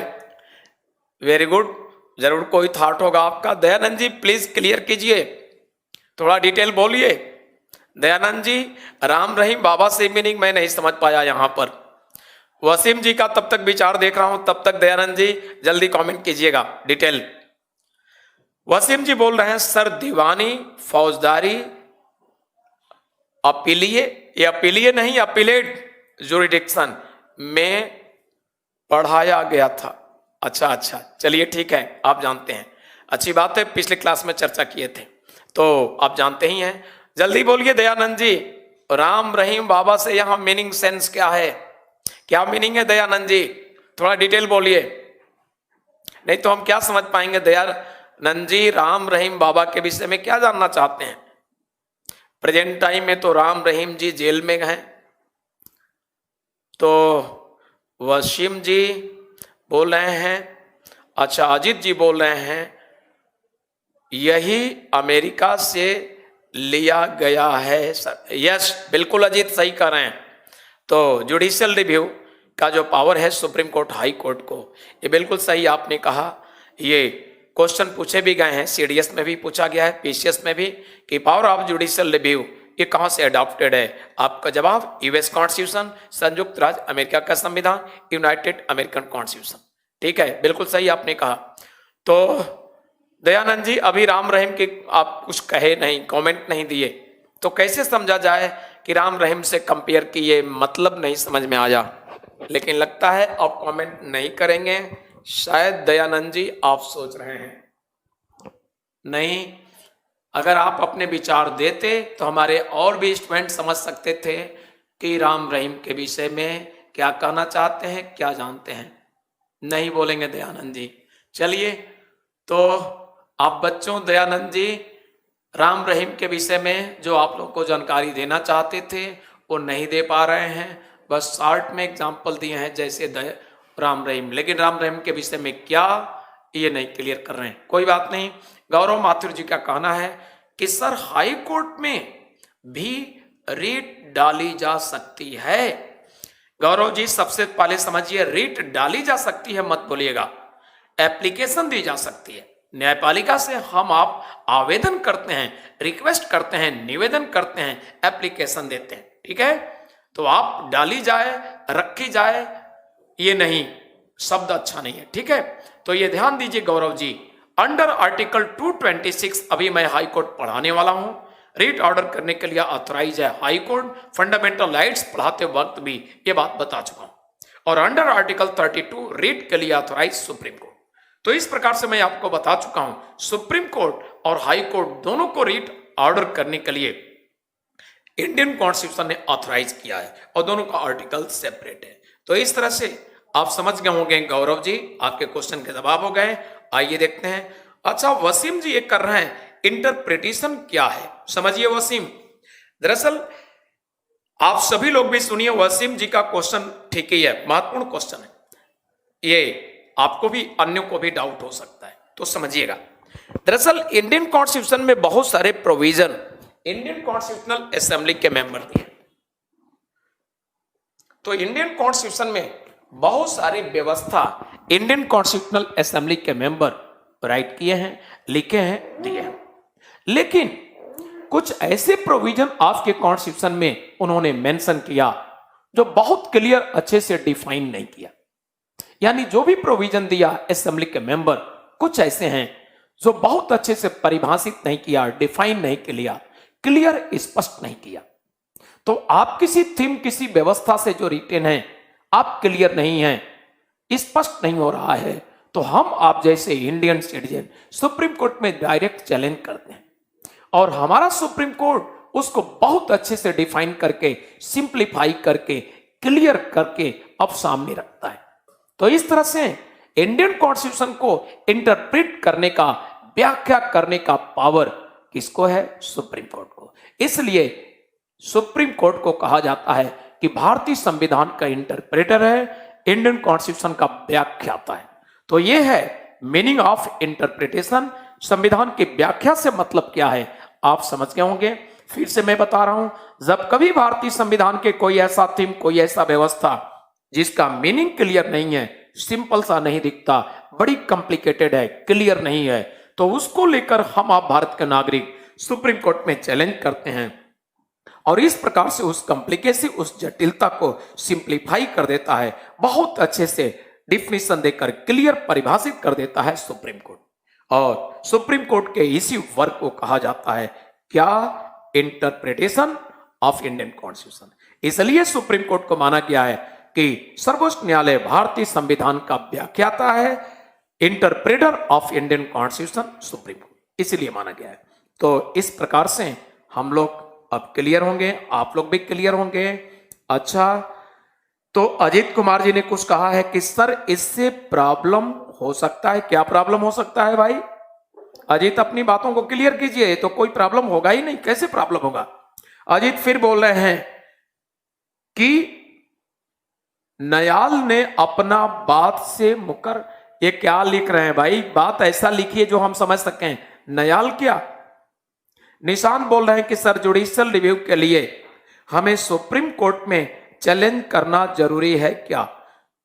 वेरी गुड, जरूर कोई थॉट होगा आपका। दयानंद जी प्लीज क्लियर कीजिए, थोड़ा डिटेल बोलिए। दयानंद जी, राम रहीम बाबा से मीनिंग मैं नहीं समझ पाया यहां पर। वसीम जी का तब तक विचार देख रहा हूं, तब तक दयानंद जी जल्दी कमेंट कीजिएगा डिटेल। वसीम जी बोल रहे हैं सर दीवानी, फौजदारी, अपीलिये, ये अपीलिये नहीं, अपीलेट जुरिडिक्शन में पढ़ाया गया था। अच्छा, चलिए ठीक है, आप जानते हैं, अच्छी बात है, पिछले क्लास में चर्चा किए थे तो आप जानते ही हैं। जल्दी बोलिए दयानंद जी, राम रहीम बाबा से यहां मीनिंग सेंस क्या है, क्या मीनिंग है दयानंद जी, थोड़ा डिटेल बोलिए, नहीं तो हम क्या समझ पाएंगे। दयानंद जी, राम रहीम बाबा के विषय में क्या जानना चाहते हैं? प्रेजेंट टाइम में तो राम रहीम जी जेल में गए, तो वसीम जी बोल रहे हैं, अच्छा अजीत जी बोल रहे हैं यही अमेरिका से लिया गया है सर। यस, बिल्कुल अजीत सही कर रहे हैं। तो जुडिशियल रिव्यू का जो पावर है सुप्रीम कोर्ट, हाई कोर्ट को, ये बिल्कुल सही आपने कहा। ये क्वेश्चन पूछे भी गए हैं, सीडीएस में भी पूछा गया है, पीसीएस में भी, कि पावर ऑफ जुडिशियल रिव्यू ये कहां से अडॉप्टेड है? आपका जवाब यूएस कॉन्स्टिट्यूशन, संयुक्त राज्य अमेरिका का संविधान, यूनाइटेड अमेरिकन कॉन्स्टिट्यूशन। ठीक है, बिल्कुल सही आपने कहा। तो दयानंद जी अभी राम रहीम के आप कुछ कहे नहीं, कमेंट नहीं दिए, तो कैसे समझा जाए कि राम रहीम से कंपेयर किए? मतलब नहीं समझ में आया, लेकिन लगता है आप कमेंट नहीं करेंगे। शायद दयानंद जी आप सोच रहे हैं नहीं, अगर आप अपने विचार देते तो हमारे और भी स्टूडेंट समझ सकते थे कि राम रहीम के विषय में क्या कहना चाहते हैं, क्या जानते हैं। नहीं बोलेंगे दयानंद जी। चलिए, तो आप बच्चों, दयानंद जी राम रहीम के विषय में जो आप लोगों को जानकारी देना चाहते थे वो नहीं दे पा रहे हैं, बस शॉर्ट में एग्जाम्पल दिए हैं जैसे राम रहीम, लेकिन राम रहीम के विषय में क्या ये नहीं क्लियर कर रहे हैं। कोई बात नहीं। गौरव माथुर जी का कहना है कि सर हाई कोर्ट में भी रीट डाली जा सकती है। गौरव जी सबसे पहले समझिए, रीट डाली जा सकती है मत बोलिएगा, एप्लीकेशन दी जा सकती है। न्यायपालिका से हम आप आवेदन करते हैं, रिक्वेस्ट करते हैं, निवेदन करते हैं, एप्लीकेशन देते हैं। ठीक है, तो आप डाली जाए, रखी जाए, ये नहीं, शब्द अच्छा नहीं है। ठीक है, तो ये ध्यान दीजिए गौरव जी, अंडर आर्टिकल 226 अभी मैं हाई कोर्ट पढ़ाने वाला हूं। रीट ऑर्डर करने के लिए ऑथराइज है हाई कोर्ट। फंडामेंटल राइट्स पढ़ाते वक्त भी ये बात बता चुका हूं। और अंडर आर्टिकल 32 रीट के लिए ऑथराइज सुप्रीम कोर्ट। तो इस प्रकार से मैं आपको बता चुका हूं, सुप्रीम कोर्ट और हाई कोर्ट दोनों को रीट ऑर्डर करने के लिए इंडियन कॉन्स्टिट्यूशन ने ऑथराइज किया है और दोनों का आर्टिकल सेपरेट है। तो इस तरह से आप समझ गए होंगे गौरव जी, आपके क्वेश्चन के जवाब हो गए। आइए देखते हैं। अच्छा, वसीम जी ये कर रहे हैं, इंटरप्रिटेशन क्या है? समझिए वसीम, दरअसल आप सभी लोग भी सुनिए, वसीम जी का क्वेश्चन ठीक ही है, महत्वपूर्ण क्वेश्चन है ये, आपको भी अन्यों को भी डाउट हो सकता है, तो समझिएगा। दरअसल इंडियन कॉन्स्टिट्यूशन में बहुत सारे प्रोविजन इंडियन कॉन्स्टिट्यूशनल असेंबली के मेंबर दिए। तो इंडियन कॉन्स्टिट्यूशन में बहुत सारी व्यवस्था इंडियन कॉन्स्टिट्यूशनल असेंबली के मेंबर राइट किए हैं, लिखे हैं, दिए हैं। लेकिन कुछ ऐसे प्रोविजन आपके कॉन्स्टिट्यूशन में उन्होंने मेंशन किया जो बहुत क्लियर अच्छे से डिफाइन नहीं किया। यानी जो भी प्रोविजन दिया असेंबली के मेंबर, कुछ ऐसे हैं जो बहुत अच्छे से परिभाषित नहीं किया, डिफाइन नहीं किया, क्लियर स्पष्ट नहीं किया। तो आप किसी थीम, किसी व्यवस्था से जो रिटेन है, आप क्लियर नहीं है, स्पष्ट नहीं हो रहा है, तो हम आप जैसे इंडियन सिटीजन सुप्रीम कोर्ट में डायरेक्ट चैलेंज करते हैं और हमारा सुप्रीम कोर्ट उसको बहुत अच्छे से डिफाइन करके, सिंप्लीफाई करके, क्लियर करके अब सामने रखता है। तो इस तरह से इंडियन कॉन्स्टिट्यूशन को इंटरप्रेट करने का, व्याख्या करने का पावर किसको है? सुप्रीम कोर्ट को। इसलिए सुप्रीम कोर्ट को कहा जाता है कि भारतीय संविधान का इंटरप्रेटर है, इंडियन कॉन्स्टिट्यूशन का व्याख्याता है। तो यह है मीनिंग ऑफ इंटरप्रिटेशन। संविधान की व्याख्या से मतलब क्या है आप समझ गए होंगे। फिर से मैं बता रहा हूं, जब कभी भारतीय संविधान के कोई ऐसा थीम, कोई ऐसा व्यवस्था जिसका मीनिंग क्लियर नहीं है, सिंपल सा नहीं दिखता, बड़ी कॉम्प्लिकेटेड है, क्लियर नहीं है, तो उसको लेकर हम आप भारत के नागरिक सुप्रीम कोर्ट में चैलेंज करते हैं और इस प्रकार से उस कॉम्प्लिकेसी, उस जटिलता को सिंप्लीफाई कर देता है, बहुत अच्छे से डिफिनेशन देकर क्लियर परिभाषित कर देता है सुप्रीम कोर्ट। और सुप्रीम कोर्ट के इसी वर्क को कहा जाता है क्या? Interpretation of Indian constitution. इसलिए सुप्रीम कोर्ट को माना गया है कि सर्वोच्च न्यायालय भारतीय संविधान का व्याख्याता है, interpreter of Indian constitution supreme court, इसलिए माना गया है। तो इस प्रकार से हम लोग अब क्लियर होंगे, आप लोग भी क्लियर होंगे। अच्छा, तो अजीत कुमार जी ने कुछ कहा है कि सर इससे प्रॉब्लम हो सकता है। क्या प्रॉब्लम हो सकता है भाई? अजीत अपनी बातों को क्लियर कीजिए, तो कोई प्रॉब्लम होगा ही नहीं, कैसे प्रॉब्लम होगा? अजीत फिर बोल रहे हैं कि नयाल ने अपना बात से मुकर। ये क्या लिख रहे हैं भाई? बात ऐसा लिखिए जो हम समझ सकें। नयाल क्या? निशान बोल रहे हैं कि सर जुडिशियल रिव्यू के लिए हमें सुप्रीम कोर्ट में चैलेंज करना जरूरी है क्या?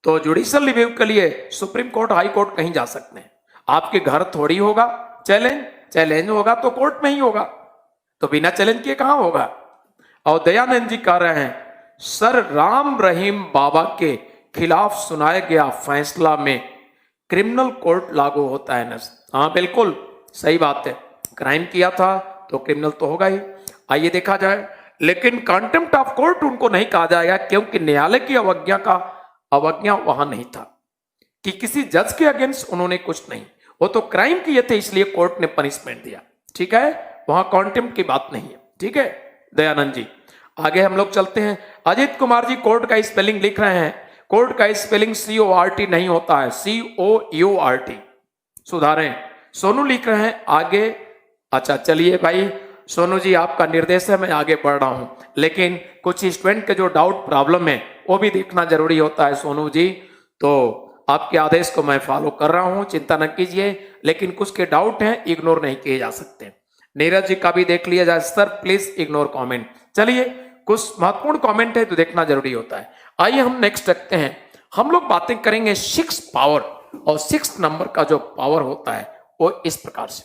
तो जुडिशियल रिव्यू के लिए सुप्रीम कोर्ट, हाई कोर्ट कहीं जा सकते हैं, आपके घर थोड़ी होगा चैलेंज। चैलेंज होगा तो कोर्ट में ही होगा, तो बिना चैलेंज किए कहां होगा? और दयानंद जी कह रहे हैं सर राम रहीम बाबा के खिलाफ सुनाया गया फैसला में क्रिमिनल कोर्ट लागू होता है न। हाँ बिल्कुल सही बात है, क्राइम किया था तो क्रिमिनल तो होगा ही। आइए देखा जाए, लेकिन कंटेम्प्ट ऑफ कोर्ट उनको नहीं कहा जाएगा क्योंकि न्यायालय की अवज्ञा वहां नहीं था कि किसी जज के अगेंस्ट उन्होंने कुछ नहीं, वो तो क्राइम किए थे इसलिए कोर्ट ने पनिशमेंट दिया। ठीक है, वहां कंटेम्प्ट की बात नहीं है। ठीक है दयानंद जी, आगे हम लोग चलते हैं। अजीत कुमार जी कोर्ट का स्पेलिंग लिख रहे हैं, कोर्ट का स्पेलिंग CORT नहीं होता है, COURT, सुधारें। सोनू लिख रहे हैं आगे। अच्छा चलिए भाई सोनू जी, आपका निर्देश है, मैं आगे बढ़ रहा हूं, लेकिन कुछ स्टूडेंट के जो डाउट प्रॉब्लम है वो भी देखना जरूरी होता है सोनू जी, तो आपके आदेश को मैं फॉलो कर रहा हूं, चिंता न कीजिए, लेकिन कुछ के डाउट हैं इग्नोर नहीं किए जा सकते। नीरज जी का भी देख लिया जाए, सर प्लीज इग्नोर कमेंट। चलिए कुछ महत्वपूर्ण कमेंट है तो देखना जरूरी होता है। आइए हम नेक्स्ट रखते हैं, हम लोग बातें करेंगे 6 पावर, और 6 नंबर का जो पावर होता है वो इस प्रकार से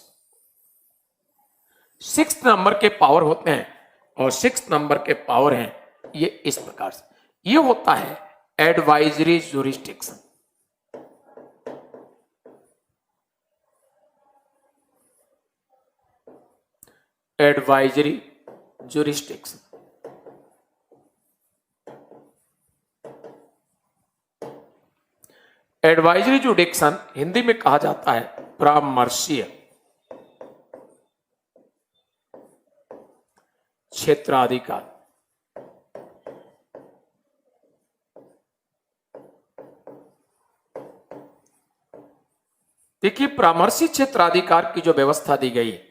6 नंबर के पावर होते हैं, और 6 नंबर के पावर हैं ये इस प्रकार से। ये होता है advisory jurisdiction. Advisory jurisdiction, advisory jurisdiction Hindi में कहा जाता है परामर्शीय क्षेत्राधिकार। देखिए परामर्शी क्षेत्राधिकार की जो व्यवस्था दी गई है,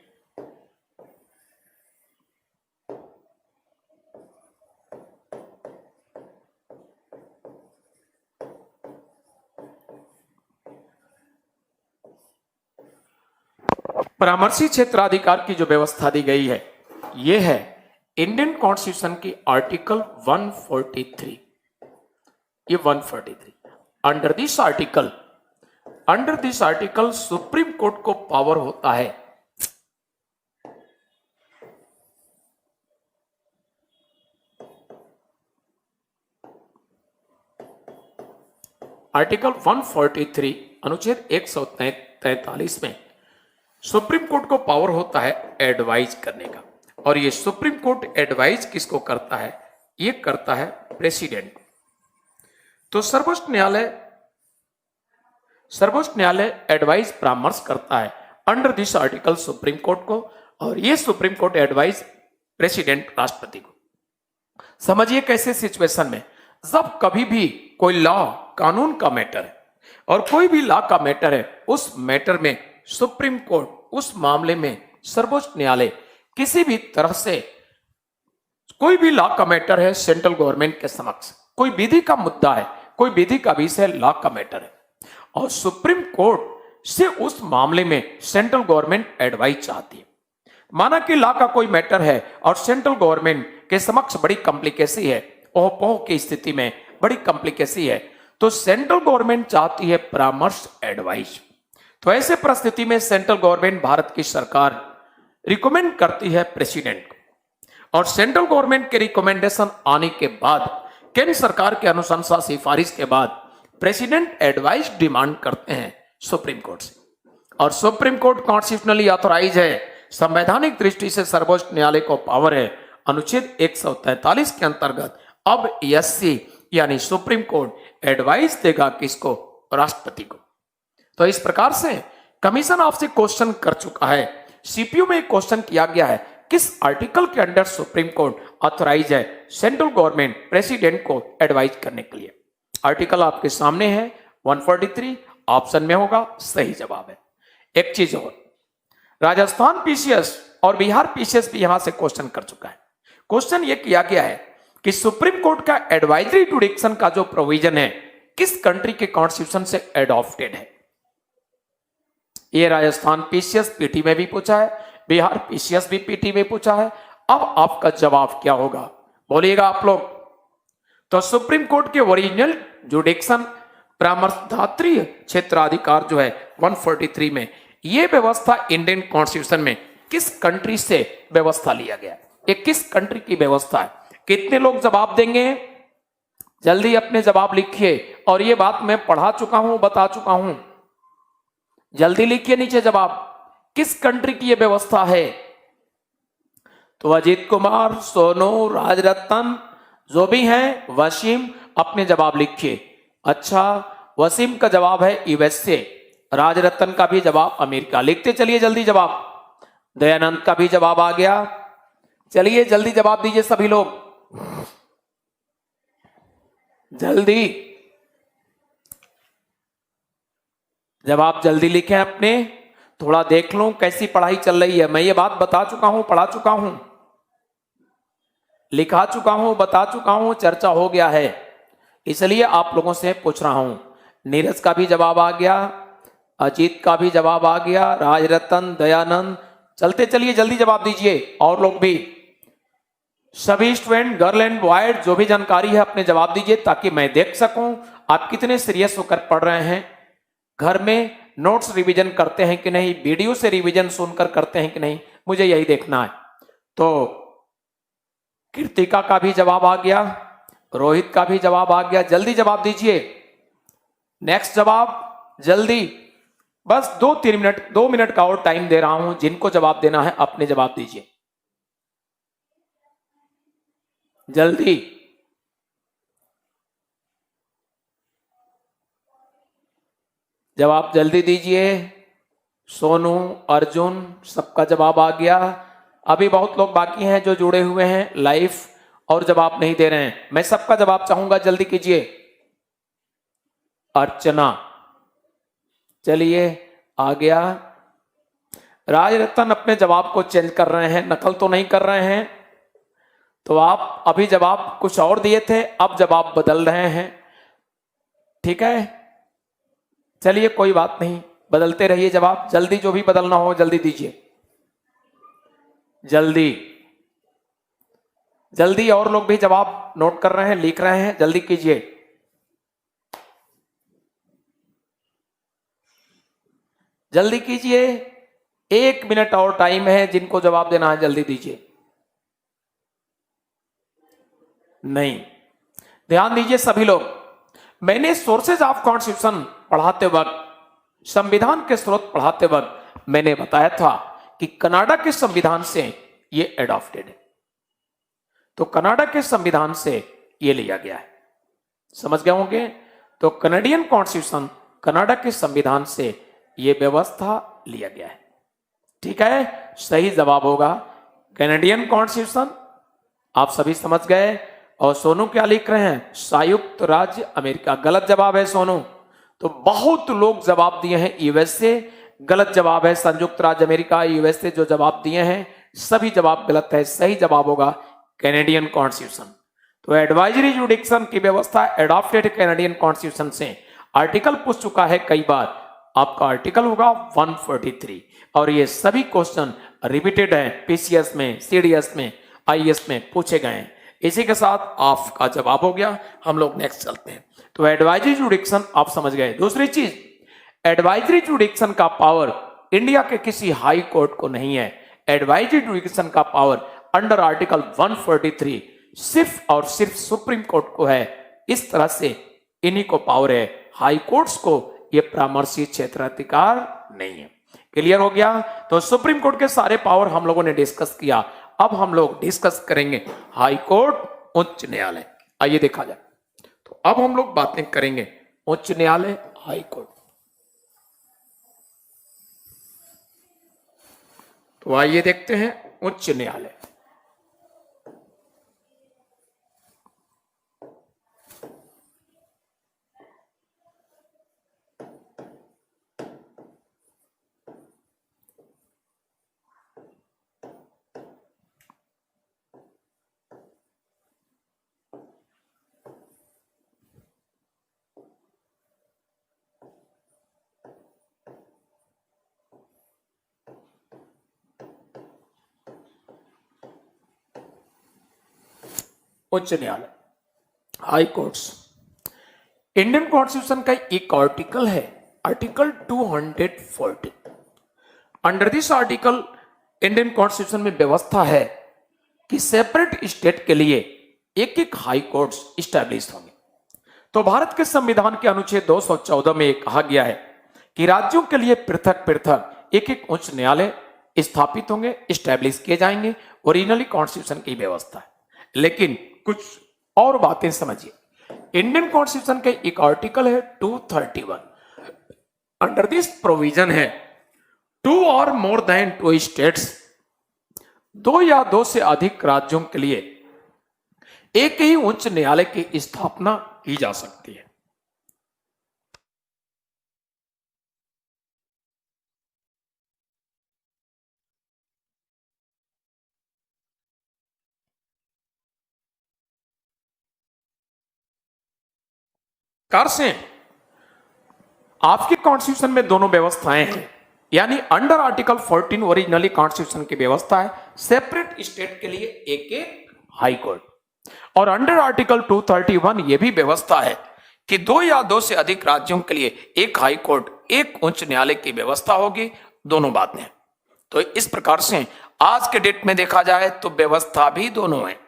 परामर्शी क्षेत्राधिकार की जो व्यवस्था दी गई है ये है इंडियन कॉन्स्टिट्यूशन की आर्टिकल 143। ये 143 under this article supreme court को पावर होता है आर्टिकल 143 अनुच्छेद 143 में सुप्रीम कोर्ट को पावर होता है एडवाइज करने का। और ये सुप्रीम कोर्ट एडवाइज किसको करता है? ये करता है प्रेसिडेंट। तो सर्वोच्च न्यायालय एडवाइस परामर्श करता है under this article supreme court को, और ये सुप्रीम कोर्ट एडवाइस प्रेसिडेंट राष्ट्रपति को। समझिए कैसे सिचुएशन में, जब कभी भी कोई लॉ कानून का मैटर है और कोई भी लॉ का मैटर है, उस मैटर में सुप्रीम कोर्ट उस मामले में सर्वोच्च न्यायालय किसी भी तरह से कोई भी लॉ का मैटर है सेंट्रल गवर्नमेंट के समक्ष, कोई विधि का मुद्दा है, कोई विधि का विषय लॉ का मैटर है, और सुप्रीम कोर्ट से उस मामले में सेंट्रल गवर्नमेंट एडवाइस चाहती है। माना कि लॉ का कोई मैटर है और सेंट्रल गवर्नमेंट के समक्ष बड़ी कॉम्प्लिकेसी है, ओह की स्थिति में बड़ी कॉम्प्लिकेसी है, तो सेंट्रल गवर्नमेंट चाहती है परामर्श एडवाइस। तो ऐसे परिस्थिति में सेंट्रल गवर्नमेंट भारत की सरकार रिकमेंड करती है प्रेसिडेंट को, और सेंट्रल गवर्नमेंट के रिकमेंडेशन आने के बाद, केंद्र सरकार के अनुशंसा सिफारिश के बाद प्रेसिडेंट एडवाइस डिमांड करते हैं सुप्रीम कोर्ट से, और सुप्रीम कोर्ट कॉन्स्टिट्यूशनली ऑथोराइज है, संवैधानिक दृष्टि से सर्वोच्च न्यायालय को पावर है अनुच्छेद 143 के अंतर्गत। अब एससी यानी सुप्रीम कोर्ट एडवाइस देगा किसको? राष्ट्रपति को। तो इस प्रकार से कमीशन आपसे क्वेश्चन कर चुका है, सीपीयू में एक क्वेश्चन किया गया है, किस आर्टिकल के अंडर सुप्रीम कोर्ट ऑथराइज है सेंट्रल गवर्नमेंट प्रेसिडेंट को एडवाइज करने के लिए? आर्टिकल आपके सामने है 143, ऑप्शन में होगा, सही जवाब है। एक चीज और, राजस्थान पीसीएस और बिहार पीसीएस भी यहां से क्वेश्चन कर चुका है। क्वेश्चन यह किया गया है कि सुप्रीम कोर्ट का एडवाइजरी जुडिक्शन का जो प्रोविजन है किस कंट्री के कॉन्स्टिट्यूशन से एडॉप्टेड है? ये राजस्थान पीसीएस पीटी में भी पूछा है, बिहार पीसीएस भी पीटी में पूछा है। अब आपका जवाब क्या होगा, बोलिएगा आप लोग। तो सुप्रीम कोर्ट के ओरिजिनल जुडिक्शन परामर्शदात्री क्षेत्राधिकार जो है 143 में, यह व्यवस्था इंडियन कॉन्स्टिट्यूशन में किस कंट्री से व्यवस्था लिया गया? ये किस कंट्री की व्यवस्था है? कितने लोग जवाब देंगे? जल्दी अपने जवाब लिखिए। और ये बात मैं पढ़ा चुका हूं, बता चुका हूं। जल्दी लिखिए नीचे जवाब। किस कंट्री की ये व्यवस्था है? तो अजीत कुमार, सोनू, राजरत्न, जो भी हैं, वसीम, अपने जवाब लिखिए। अच्छा, वसीम का जवाब है यूएसए। राजरत्न का भी जवाब अमेरिका। लिखते चलिए जल्दी जवाब। दयानंद का भी जवाब आ गया। चलिए जल्दी जवाब दीजिए सभी लोग, जल्दी जवाब जल्दी लिखें अपने। थोड़ा देख लूं कैसी पढ़ाई चल रही है। मैं ये बात बता चुका हूं, पढ़ा चुका हूं, लिखा चुका हूं, बता चुका हूं, चर्चा हो गया है, इसलिए आप लोगों से पूछ रहा हूं। नीरज का भी जवाब आ गया, अजीत का भी जवाब आ गया, राजरत्न, दयानंद, चलते चलिए जल्दी जवाब दीजिए। और लोग भी, सभी स्टूडेंट, गर्ल एंड बॉय, जो भी जानकारी है अपने जवाब दीजिए, ताकि मैं देख सकूं आप कितने सीरियस होकर पढ़ रहे हैं। घर में नोट्स रिवीजन करते हैं कि नहीं, वीडियो से रिवीजन सुनकर करते हैं कि नहीं, मुझे यही देखना है। तो कृतिका का भी जवाब आ गया, रोहित का भी जवाब आ गया। जल्दी जवाब दीजिए, नेक्स्ट जवाब जल्दी। बस 2-3 मिनट, 2 मिनट का और टाइम दे रहा हूं। जिनको जवाब देना है अपने जवाब दीजिए जल्दी। जवाब जल्दी दीजिए। सोनू, अर्जुन, सबका जवाब आ गया। अभी बहुत लोग बाकी हैं जो जुड़े हुए हैं लाइव और जवाब नहीं दे रहे हैं। मैं सबका जवाब चाहूंगा, जल्दी कीजिए। अर्चना, चलिए आ गया। राजरत्न अपने जवाब को चेंज कर रहे हैं, नकल तो नहीं कर रहे हैं। तो आप अभी जवाब कुछ और दिए थे, अब जवाब बदल रहे हैं, ठीक है। चलिए कोई बात नहीं, बदलते रहिए जवाब। जल्दी, जो भी बदलना हो जल्दी दीजिए, जल्दी जल्दी। और लोग भी जवाब नोट कर रहे हैं, लिख रहे हैं, जल्दी कीजिए। जल्दी कीजिए, 1 मिनट और टाइम है। जिनको जवाब देना है जल्दी दीजिए। नहीं, ध्यान दीजिए सभी लोग। मैंने सोर्सेज ऑफ कॉन्स्टिट्यूशन पढ़ाते वक्त, संविधान के स्रोत पढ़ाते वक्त मैंने बताया था कि कनाडा के संविधान से ये एडॉप्टेड है। तो कनाडा के संविधान से ये लिया गया है, समझ गए होंगे। तो कनाडियन कॉन्स्टिट्यूशन, कनाडा के संविधान से ये व्यवस्था लिया गया है, ठीक है। सही जवाब होगा कैनेडियन कॉन्स्टिट्यूशन। आप सभी समझ गए। और सोनू क्या लिख रहे हैं? संयुक्त राज्य अमेरिका। गलत जवाब है सोनू। तो बहुत लोग जवाब दिए हैं यूएसए, गलत जवाब है संयुक्त राज्य अमेरिका। यूएसए जो जवाब दिए हैं सभी जवाब गलत है। सही जवाब होगा कैनेडियन कॉन्स्टिट्यूशन। तो एडवाइजरी जुडिक्शन की व्यवस्था एडॉप्टेड कैनेडियन कॉन्स्टिट्यूशन से। आर्टिकल पूछ चुका है कई बार, आपका आर्टिकल होगा 143। और ये सभी क्वेश्चन रिपीटेड है, पीसीएस में, सीडीएस में, आईएएस में पूछे गए हैं। इसी के साथ आपका जवाब हो गया। हम लोग नेक्स्ट चलते हैं। तो एडवाइजरी जुडिक्शन आप समझ गए। दूसरी चीज, एडवाइजरी जुडिक्शन का पावर इंडिया के किसी हाई कोर्ट को नहीं है। एडवाइजरी जुडिक्शन का पावर अंडर आर्टिकल 143 सिर्फ और सिर्फ सुप्रीम कोर्ट को है। इस तरह से इन्हीं को पावर है, हाई कोर्ट्स को यह परामर्शी क्षेत्राधिकार नहीं है। क्लियर हो गया। तो सुप्रीम कोर्ट के सारे पावर हम लोगों ने डिस्कस किया। अब हम लोग डिस्कस करेंगे हाई कोर्ट, उच्च न्यायालय। आइए देखा जाए। तो अब हम लोग बातें करेंगे उच्च न्यायालय, हाई कोर्ट। तो आइए देखते हैं उच्च न्यायालय। उच्च न्यायालय, हाई कोर्ट्स। इंडियन कॉन्स्टिट्यूशन का एक आर्टिकल है, article 240। Under this article Indian constitution में व्यवस्था है कि सेपरेट स्टेट के लिए एक एक हाई कोर्ट्स स्टैब्लिश होंगे। तो भारत के संविधान के अनुच्छेद 214 में कहा गया है कि राज्यों के लिए पृथक पृथक एक एक उच्च न्यायालय स्थापित होंगे, स्टैब्लिश किए जाएंगे। ओरिजिनली कॉन्स्टिट्यूशन की व्यवस्था है। लेकिन कुछ और बातें समझिए। इंडियन कॉन्स्टिट्यूशन का एक आर्टिकल है 231। अंडर दिस प्रोविजन है 2 और मोर देन 2 स्टेट्स, 2 या 2 से अधिक राज्यों के लिए एक ही उच्च न्यायालय की स्थापना की जा सकती है। कार से आपके कॉन्स्टिट्यूशन में दोनों व्यवस्थाएं हैं, यानी अंडर आर्टिकल 14 ओरिजिनली कॉन्स्टिट्यूशन की व्यवस्था है सेपरेट स्टेट के लिए एक एक हाई कोर्ट, और अंडर आर्टिकल 231 यह भी व्यवस्था है कि 2 या 2 से अधिक राज्यों के लिए एक हाई कोर्ट, एक उच्च न्यायालय की व्यवस्था होगी। दोनों बातें हैं। तो इस प्रकार से आज के डेट में देखा जाए तो व्यवस्था भी दोनों है,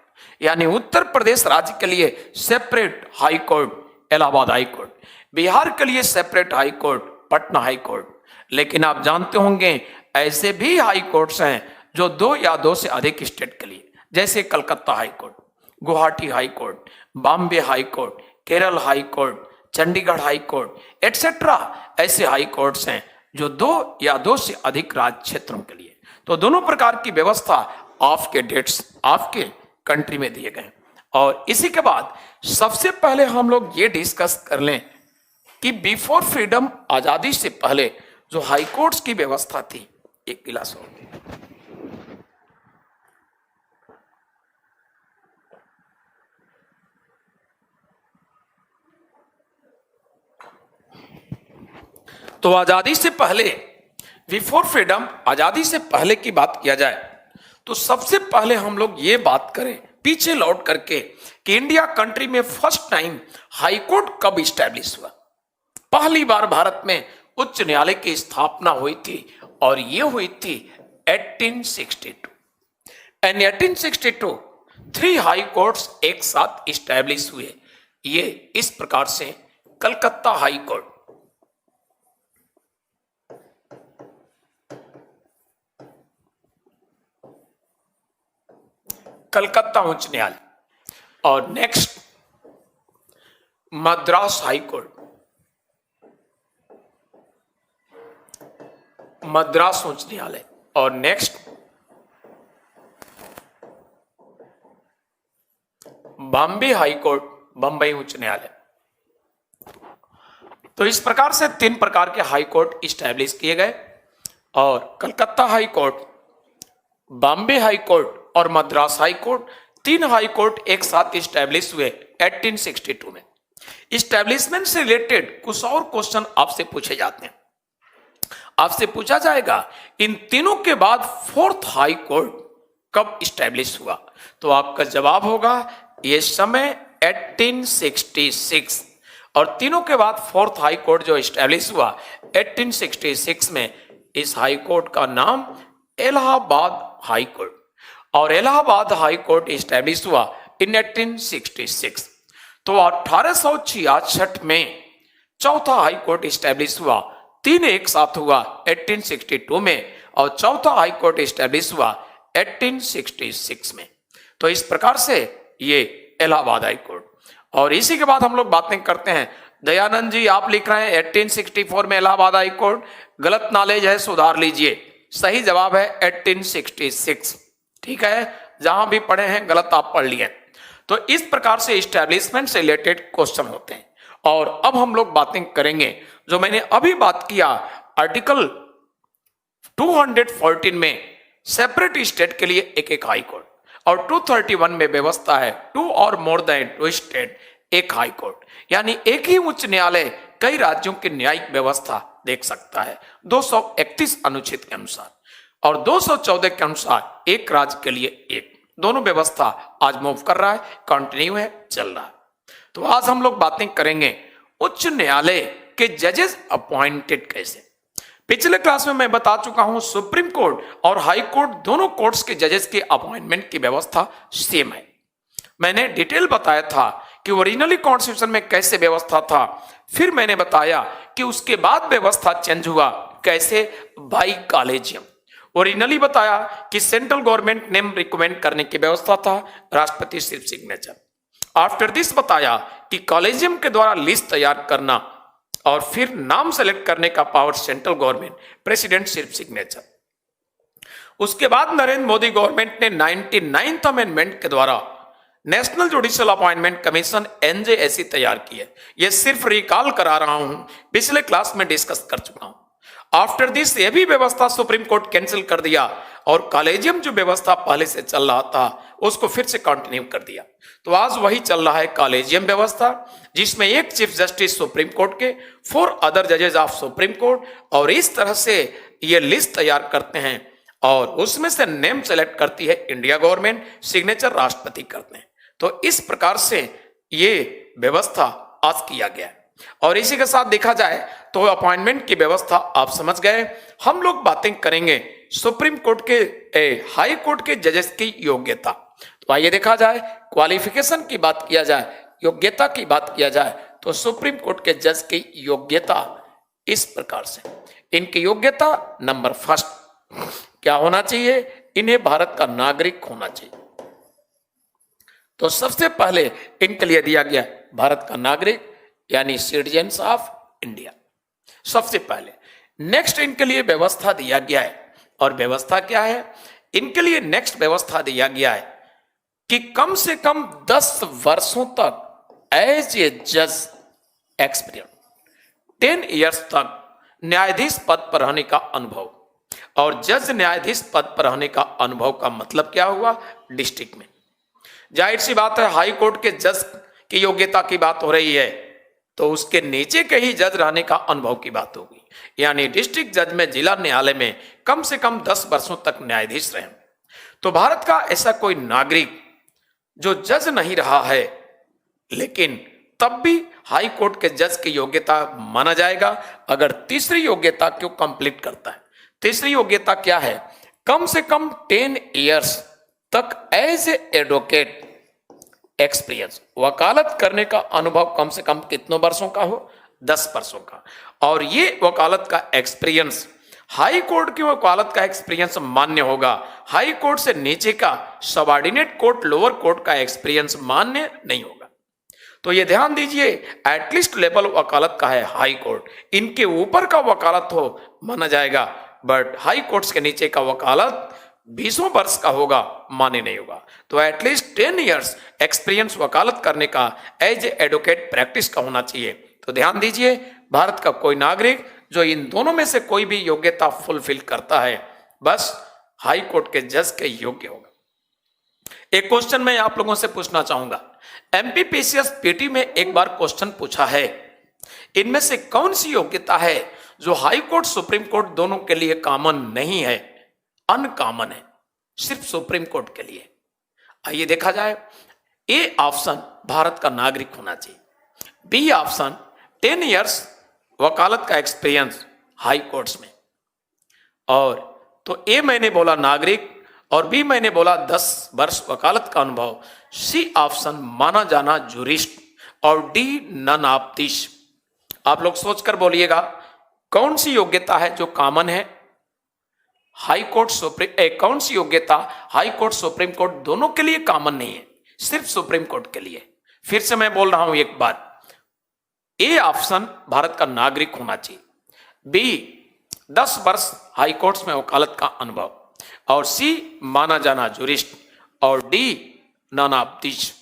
यानी उत्तर प्रदेश राज्य के लिए separate high court Allahabad high court, Bihar के लिए separate high court Patna high court. लेकिन आप जानते होंगे ऐसे भी हाई कोर्ट्स हैं जो 2 या 2 से अधिक स्टेट के लिए, जैसे Calcutta high court, Guwahati high court, Bombay high court, Kerala high court, Chandigarh high court etcetera. ऐसे हाई कोर्ट्स हैं जो 2 या 2 से अधिक राज्य क्षेत्रों के लिए। तो दोनों प्रकार की व्यवस्था आपके डेट्स आपके कंट्री में दिए गए। और इसी के बाद सबसे पहले हम लोग ये डिस्कस कर लें कि बिफोर फ्रीडम, आजादी से पहले जो हाई कोर्ट्स की व्यवस्था थी, एक गिलास हो तो आजादी से पहले, बिफोर फ्रीडम, आजादी से पहले की बात किया जाए तो सबसे पहले हम लोग ये बात करें पीछे लौट करके कि इंडिया कंट्री में फर्स्ट टाइम हाई कोर्ट कब स्टैब्लिश हुआ। पहली बार भारत में उच्च न्यायालय की स्थापना हुई थी और ये हुई थी 1862। एंड 1862 3 हाई कोर्ट्स एक साथ स्टैब्लिश हुए। ये इस प्रकार से कलकत्ता हाई कोर्ट, कलकत्ता उच्च न्यायालय, और next Madras high court, Madras उच्च न्यायालय, और next Bombay high court, Bombay उच्च न्यायालय। तो इस प्रकार से 3 प्रकार के हाई कोर्ट स्टैब्लिश किए गए और Calcutta high court, Bombay high court और Madras high court, 3 high court एक साथ स्टैब्लिश हुए 1862 में। स्टैब्लिशमेंट से रिलेटेड कुछ और क्वेश्चन आपसे पूछे जाते हैं। आपसे पूछा जाएगा इन तीनों के बाद 4th हाई कोर्ट कब स्टैब्लिश हुआ, तो आपका जवाब होगा ये समय 1866। और तीनों के बाद 4th हाई कोर्ट जो स्टैब्लिश हुआ 1866 में, इस हाई कोर्ट का नाम इलाहाबाद हाई कोर्ट, और इलाहाबाद हाई कोर्ट स्टैब्लिश हुआ इन 1866। तो 1866 में 4था हाई कोर्ट स्टैब्लिश हुआ, 3 एक साथ हुआ 1862 में, और 4था हाई कोर्ट स्टैब्लिश हुआ 1866 में। तो इस प्रकार से ये इलाहाबाद हाई कोर्ट। और इसी के बाद हम लोग बातें करते हैं। दयानंद जी आप लिख रहे हैं 1864 में इलाहाबाद हाई कोर्ट, गलत नॉलेज है, सुधार लीजिए। सही जवाब है 1866। ठीक है, जहां भी पढ़े हैं गलत आप पढ़ लिए। तो इस प्रकार से स्टैब्लिशमेंट से रिलेटेड क्वेश्चन होते हैं। और अब हम लोग बातें करेंगे जो मैंने अभी बात किया आर्टिकल 214 में सेपरेट स्टेट के लिए एक एक हाई कोर्ट, और 231 में व्यवस्था है 2 और मोर देन 2 स्टेट एक हाई कोर्ट, यानी एक ही उच्च न्यायालय कई राज्यों की न्यायिक व्यवस्था देख सकता है 231 अनुच्छेद के अनुसार, और 214 के अनुसार एक राज्य के लिए एक। दोनों व्यवस्था आज मूव कर रहा है, कंटिन्यू है, चल रहा है। तो आज हम लोग बातें करेंगे उच्च न्यायालय के जजेस अपॉइंटेड कैसे। पिछले क्लास में मैं बता चुका हूं सुप्रीम कोर्ट और हाई कोर्ट दोनों कोर्ट्स के जजेस के अपॉइंटमेंट की व्यवस्था सेम है। मैंने डिटेल बताया था कि ओरिजिनली कॉन्स्टिट्यूशन में कैसे व्यवस्था था, फिर मैंने बताया कि उसके बाद व्यवस्था चेंज हुआ कैसे, बाई कॉलेजियम। ओरिजिनली बताया कि सेंट्रल गवर्नमेंट नेम रिकमेंड करने की व्यवस्था था, राष्ट्रपति सिर्फ सिग्नेचर। आफ्टर दिस बताया कि कॉलेजियम के द्वारा लिस्ट तैयार करना और फिर नाम सेलेक्ट करने का पावर सेंट्रल गवर्नमेंट, प्रेसिडेंट सिर्फ सिग्नेचर। उसके बाद नरेंद्र मोदी गवर्नमेंट ने 99th अमेंडमेंट के द्वारा national judicial appointment commission NJAC तैयार की है। यह सिर्फ रिकॉल करा रहा हूं, पिछले क्लास में डिस्कस कर चुका हूं। आफ्टर दिस ये भी व्यवस्था सुप्रीम कोर्ट कैंसिल कर दिया और कॉलेजियम जो व्यवस्था पहले से चल रहा था उसको फिर से कंटिन्यू कर दिया। तो आज वही चल रहा है कॉलेजियम व्यवस्था, जिसमें एक चीफ जस्टिस सुप्रीम कोर्ट के, 4 अदर जजेस ऑफ सुप्रीम कोर्ट, और इस तरह से ये लिस्ट तैयार करते हैं और उसमें से नेम सेलेक्ट करती है इंडिया गवर्नमेंट, सिग्नेचर राष्ट्रपति करते हैं। तो इस प्रकार से ये व्यवस्था आज किया गया है। और इसी के साथ देखा जाए तो अपॉइंटमेंट की व्यवस्था आप समझ गए। हम लोग बातें करेंगे सुप्रीम कोर्ट के हाई कोर्ट के जजेस की योग्यता। तो आइए देखा जाए, क्वालिफिकेशन की बात किया जाए, योग्यता की बात किया जाए तो सुप्रीम कोर्ट के जज की योग्यता इस प्रकार से। इनकी योग्यता नंबर फर्स्ट क्या होना चाहिए, इन्हें भारत का नागरिक होना चाहिए। तो सबसे पहले इनके लिए दिया गया भारत का नागरिक यानी सिटीजन्स ऑफ इंडिया, सबसे पहले। नेक्स्ट इनके लिए व्यवस्था दिया गया है, और व्यवस्था क्या है, इनके लिए नेक्स्ट व्यवस्था दिया गया है कि कम से कम 10 वर्षों तक एज ए जज एक्सपीरियंस, 10 इयर्स तक न्यायाधीश पद पर रहने का अनुभव। और जज न्यायाधीश पद पर रहने का अनुभव का मतलब क्या हुआ, डिस्ट्रिक्ट में। जाहिर सी बात है हाई कोर्ट के जज की योग्यता की बात हो रही है तो उसके नीचे के ही जज रहने का अनुभव की बात होगी, यानी डिस्ट्रिक्ट जज में, जिला न्यायालय में कम से कम 10 वर्षों तक न्यायाधीश रहे। तो भारत का ऐसा कोई नागरिक जो जज नहीं रहा है लेकिन तब भी हाई कोर्ट के जज की योग्यता माना जाएगा अगर तीसरी योग्यता को कंप्लीट करता है। तीसरी योग्यता क्या है, कम से कम 10 इयर्स तक एज ए एडवोकेट एक्सपीरियंस, वकालत करने का अनुभव कम से कम कितनों वर्षों का हो, 10 वर्षों का। और ये वकालत का एक्सपीरियंस हाई कोर्ट की वकालत का एक्सपीरियंस मान्य होगा, हाई कोर्ट से नीचे का सबऑर्डिनेट कोर्ट, लोअर कोर्ट का एक्सपीरियंस मान्य नहीं होगा। तो ये ध्यान दीजिए, एटलीस्ट लेवल वकालत का है हाई कोर्ट, इनके ऊपर का वकालत हो माना जाएगा, बट हाई कोर्ट्स के नीचे का वकालत 20 वर्ष का होगा, माने नहीं होगा। तो एटलीस्ट 10 इयर्स एक्सपीरियंस वकालत करने का एज ए एडवोकेट प्रैक्टिस का होना चाहिए। तो ध्यान दीजिए, भारत का कोई नागरिक जो इन दोनों में से कोई भी योग्यता फुलफिल करता है बस हाई कोर्ट के जज के योग्य होगा। एक क्वेश्चन मैं आप लोगों से पूछना चाहूंगा, एमपीपीसीएस पीटी में एक बार क्वेश्चन पूछा है, इनमें से कौन सी योग्यता है जो हाई कोर्ट सुप्रीम कोर्ट दोनों के लिए कॉमन नहीं है, अनकॉमन है, सिर्फ सुप्रीम कोर्ट के लिए। आइए देखा जाए, ए ऑप्शन भारत का नागरिक होना चाहिए, बी ऑप्शन 10 इयर्स वकालत का एक्सपीरियंस हाई कोर्ट्स में, और तो ए मैंने बोला नागरिक और बी मैंने बोला 10 वर्ष वकालत का अनुभव, सी ऑप्शन माना जाना जूरिस्ट, और डी नन ऑफ दिस। आप लोग सोचकर बोलिएगा कौन सी योग्यता है जो कॉमन है हाई कोर्ट सुप्रीम, कौन सी योग्यता हाई कोर्ट सुप्रीम कोर्ट दोनों के लिए कॉमन नहीं है, सिर्फ सुप्रीम कोर्ट के लिए। फिर से मैं बोल रहा हूं एक बार, ए ऑप्शन भारत का नागरिक होना चाहिए, बी 10 वर्ष हाई कोर्ट्स में वकालत का अनुभव, और सी माना जाना जूरिस्ट, और डी नन ऑफ दिस।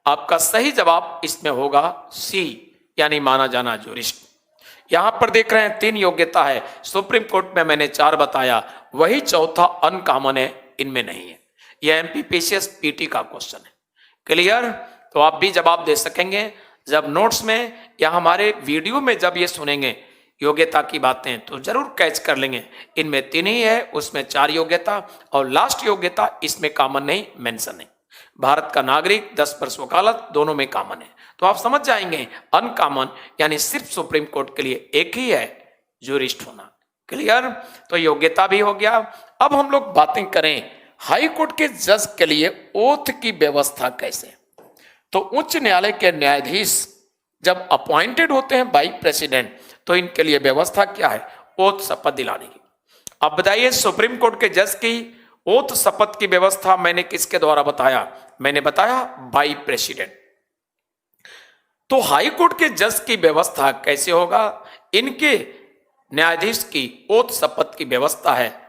आपका सही जवाब इसमें होगा सी, यानी माना जाना जूरिस्ट। यहां पर देख रहे हैं 3 योग्यता है, सुप्रीम कोर्ट में मैंने 4 बताया, वही चौथा अनकॉमन है, इनमें नहीं है। यह एमपीपीसीएस पीटी का क्वेश्चन है। क्लियर? तो आप भी जवाब दे सकेंगे जब नोट्स में या हमारे वीडियो में जब ये सुनेंगे योग्यता की बातें तो जरूर कैच कर लेंगे। इनमें 3 ही है, उसमें 4 योग्यता, और लास्ट योग्यता इसमें कॉमन नहीं, मेंशन नहीं। भारत का नागरिक 10 वर्ष वकालत दोनों में कॉमन है। तो आप समझ जाएंगे अनकॉमन यानी सिर्फ सुप्रीम कोर्ट के लिए एक ही है, जूरिस्ट होना। क्लियर? तो योग्यता भी हो गया। अब हम लोग बातें करें हाई कोर्ट के जज के लिए ओथ की व्यवस्था कैसे। तो उच्च न्यायालय के न्यायाधीश जब अपॉइंटेड होते हैं बाई प्रेसिडेंट, तो इनके लिए व्यवस्था क्या है? ओथ शपथ दिलाने की। अब बताइए, सुप्रीम कोर्ट के जज की ओथ शपथ की व्यवस्था मैंने किसके द्वारा बताया? मैंने बताया बाई प्रेसिडेंट। तो हाई कोर्ट के जज की व्यवस्था कैसे होगा? इनके न्यायाधीश की ओथ शपथ की व्यवस्था है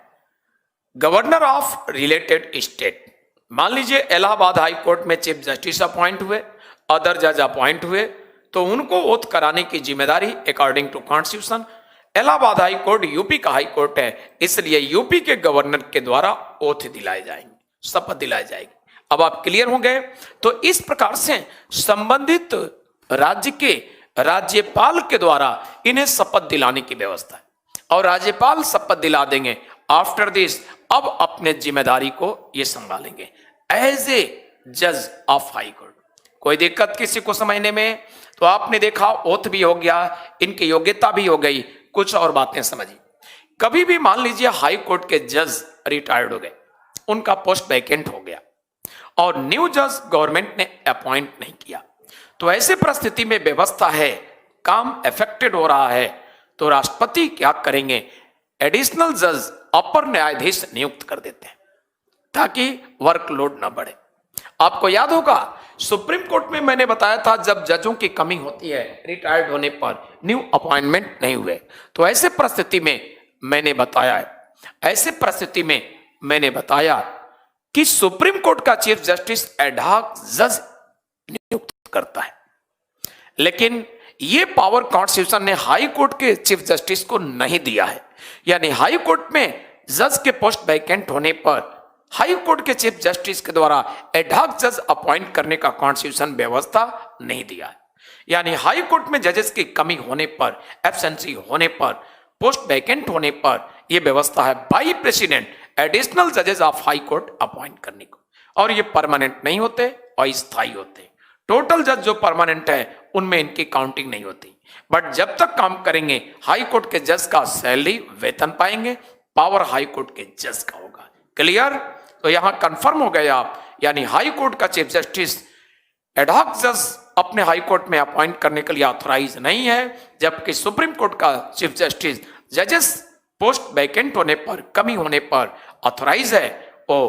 गवर्नर ऑफ रिलेटेड स्टेट। मान लीजिए इलाहाबाद हाई कोर्ट में चीफ जस्टिस अपॉइंट हुए, अदर जज अपॉइंट हुए, तो उनको ओथ कराने की जिम्मेदारी according to constitution Allahabad high court UP का हाई कोर्ट है, इसलिए यूपी के गवर्नर के द्वारा ओथ दिलाए जाएंगे, शपथ दिलाई जाएगी। अब आप क्लियर हो गए? तो इस प्रकार से संबंधित राज्य के राज्यपाल के द्वारा इन्हें शपथ दिलाने की व्यवस्था है, और राज्यपाल शपथ दिला देंगे। आफ्टर दिस अब अपने जिम्मेदारी को ये संभालेंगे एज ए जज ऑफ हाई कोर्ट। कोई दिक्कत किसी को समझने में? तो आपने देखा ओथ भी हो गया, इनकी योग्यता भी हो गई। कुछ और बातें समझिए। कभी भी मान लीजिए हाई कोर्ट के जज रिटायर्ड हो गए, उनका पोस्ट वैकेंट हो गया और न्यू जज गवर्नमेंट ने अपॉइंट नहीं किया, तो ऐसे परिस्थिति में व्यवस्था है, काम अफेक्टेड हो रहा है, तो राष्ट्रपति क्या करेंगे? एडिशनल जज अपर न्यायाधीश नियुक्त कर देते हैं ताकि वर्कलोड ना बढ़े। आपको याद होगा सुप्रीम कोर्ट में मैंने बताया था जब जजों की कमी होती है रिटायर्ड होने पर, न्यू अपॉइंटमेंट नहीं हुए, तो ऐसे परिस्थिति में मैंने बताया कि सुप्रीम कोर्ट का चीफ जस्टिस एडहॉक जज नियुक्त करता है। लेकिन ये पावर कॉन्स्टिट्यूशन ने हाई कोर्ट के चीफ जस्टिस को नहीं दिया है, यानी हाई कोर्ट में जज के पोस्ट वैकेंट होने पर हाई कोर्ट के चीफ जस्टिस के द्वारा एडहॉक जज अपॉइंट करने का कॉन्स्टिट्यूशन व्यवस्था नहीं दिया है। यानी हाई कोर्ट में जजेस की कमी होने पर, एब्सेंसी होने पर, पोस्ट वैकेंट होने पर यह व्यवस्था है बाई प्रेसिडेंट एडिशनल जजेस ऑफ हाई कोर्ट अपॉइंट करने को, और ये परमानेंट नहीं होते, अस्थायी होते। टोटल जज जो परमानेंट है उनमें इनकी काउंटिंग नहीं होती, बट जब तक काम करेंगे हाई कोर्ट के जज का सैलरी वेतन पाएंगे, पावर हाई कोर्ट के जज का होगा। क्लियर? तो यहां कंफर्म हो गए आप, यानी हाई कोर्ट का चीफ जस्टिस एडहॉक जज अपने हाई कोर्ट में अपॉइंट करने के लिए ऑथराइज नहीं है, जबकि सुप्रीम कोर्ट का चीफ जस्टिस जजेस पोस्ट वैकेंट होने पर, कमी होने पर ऑथराइज है, वो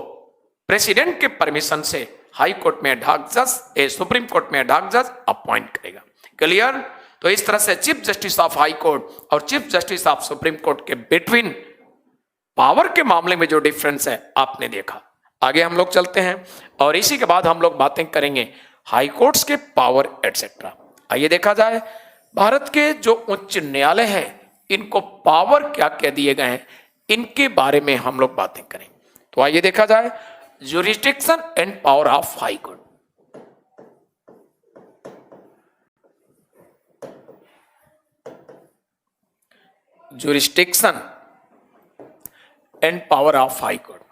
प्रेसिडेंट के परमिशन से हाई कोर्ट में एडहॉक जज, सुप्रीम कोर्ट में एडहॉक जज अपॉइंट करेगा। क्लियर? तो इस तरह से chief justice of high court और chief justice of supreme court के बिटवीन पावर के मामले में जो डिफरेंस है आपने देखा। आगे हम लोग चलते हैं और इसी के बाद हम लोग बातें करेंगे हाई कोर्ट्स के पावर एटसेट्रा। आइए देखा जाए भारत के जो उच्च न्यायालय हैं इनको पावर क्या क्या दिए गए हैं, इनके बारे में हम लोग बातें करें। तो आइए देखा जाए jurisdiction and power of high court. Jurisdiction and power of high court.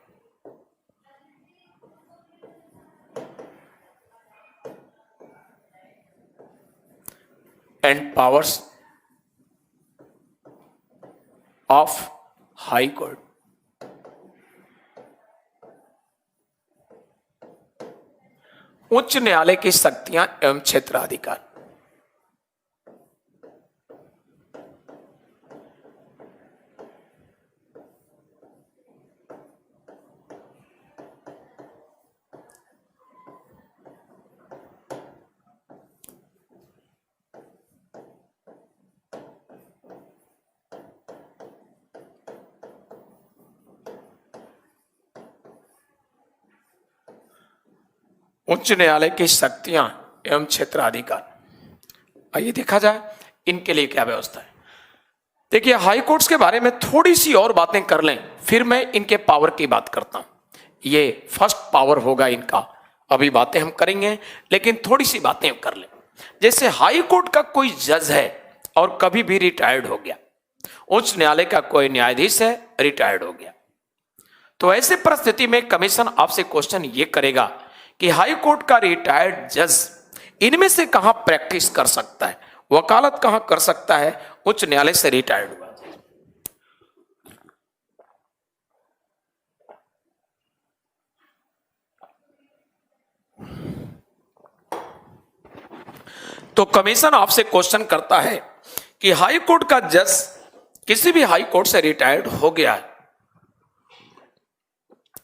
And powers of high court. उच्च न्यायालय की शक्तियां एवं क्षेत्राधिकार। उच्च न्यायालय की शक्तियां एवं क्षेत्राधिकार। आइए देखा जाए इनके लिए क्या व्यवस्था है। देखिए हाई कोर्ट्स के बारे में थोड़ी सी और बातें कर लें, फिर मैं इनके पावर की बात करता हूं। ये फर्स्ट पावर होगा इनका, अभी बातें हम करेंगे लेकिन थोड़ी सी बातें कर लें। जैसे हाई कोर्ट का कोई जज है और कभी भी रिटायर्ड हो गया, उच्च न्यायालय का कोई न्यायाधीश है रिटायर्ड हो गया, तो ऐसे परिस्थिति में कमीशन आपसे क्वेश्चन ये करेगा कि हाई कोर्ट का रिटायर्ड जज इनमें से कहां प्रैक्टिस कर सकता है, वकालत कहां कर सकता है, उच्च न्यायालय से रिटायर्ड हुआ। तो कमीशन आपसे क्वेश्चन करता है कि हाई कोर्ट का जज किसी भी हाई कोर्ट से रिटायर्ड हो गया है,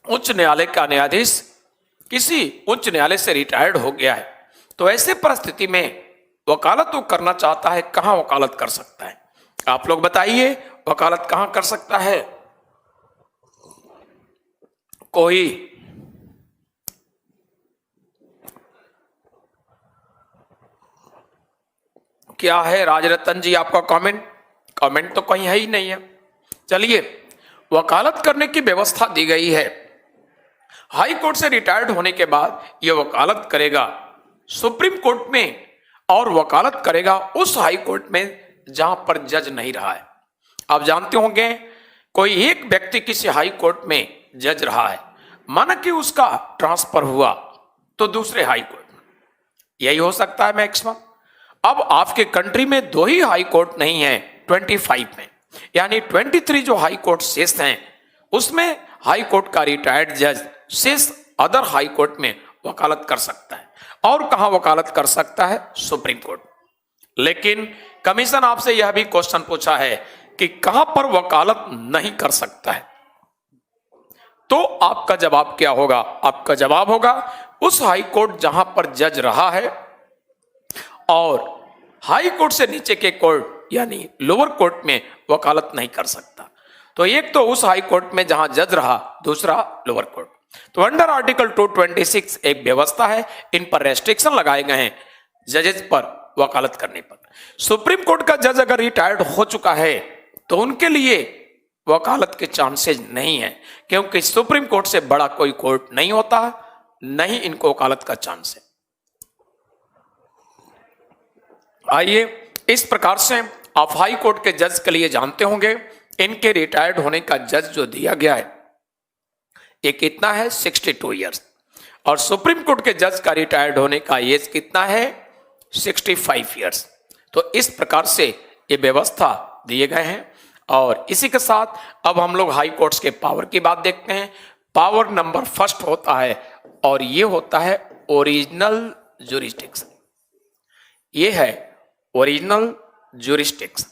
उच्च न्यायालय का न्यायाधीश किसी उच्च न्यायालय से रिटायर्ड हो गया है, तो ऐसे परिस्थिति में वकालत वो करना चाहता है, कहां वकालत कर सकता है? आप लोग बताइए, वकालत कहां कर सकता है? कोई क्या है राजरतन जी आपका कमेंट? कमेंट तो कहीं है ही नहीं है। चलिए, वकालत करने की व्यवस्था दी गई है। हाई कोर्ट से रिटायर्ड होने के बाद यह वकालत करेगा सुप्रीम कोर्ट में, और वकालत करेगा उस हाई कोर्ट में जहां पर जज नहीं रहा है। आप जानते होंगे, कोई एक व्यक्ति किसी हाई कोर्ट में जज रहा है, माना कि उसका ट्रांसफर हुआ तो दूसरे हाई कोर्ट में, यही हो सकता है मैक्सिमम। अब आपके कंट्री में 2 ही हाई कोर्ट नहीं है 25 में, यानी 23 जो हाई कोर्ट शेष हैं, उसमें हाई कोर्ट का रिटायर्ड जज शेष अदर हाई कोर्ट में वकालत कर सकता है। और कहां वकालत कर सकता है? Supreme court. लेकिन कमीशन आपसे यह भी क्वेश्चन पूछा है कि कहां पर वकालत नहीं कर सकता है, तो आपका जवाब क्या होगा? आपका जवाब होगा उस हाई कोर्ट जहां पर जज रहा है और हाई कोर्ट से नीचे के कोर्ट यानी लोअर कोर्ट में वकालत नहीं कर सकता। तो एक तो उस हाई कोर्ट में जहां जज रहा, दूसरा लोअर कोर्ट। तो अंडर आर्टिकल 226 एक व्यवस्था है, इन पर रेस्ट्रिक्शन लगाए गए हैं जजेस पर वकालत करने पर। सुप्रीम कोर्ट का जज अगर रिटायर्ड हो चुका है तो उनके लिए वकालत के चांसेस नहीं है, क्योंकि सुप्रीम कोर्ट से बड़ा कोई कोर्ट नहीं होता, नहीं इनको वकालत का चांस है। आइए, इस प्रकार से आप हाई कोर्ट के जज के लिए जानते होंगे, इनके रिटायर्ड होने का जज जो दिया गया है ये कितना है? 62 ईयर्स। और सुप्रीम कोर्ट के जज का रिटायर्ड होने का एज कितना है? 65 ईयर्स। तो इस प्रकार से ये व्यवस्था दिए गए हैं। और इसी के साथ अब हम लोग हाई कोर्ट्स के पावर की बात देखते हैं। पावर नंबर फर्स्ट होता है और ये होता है ओरिजिनल ज्यूरिसडिक्शन। ये है ओरिजिनल ज्यूरिसडिक्शन।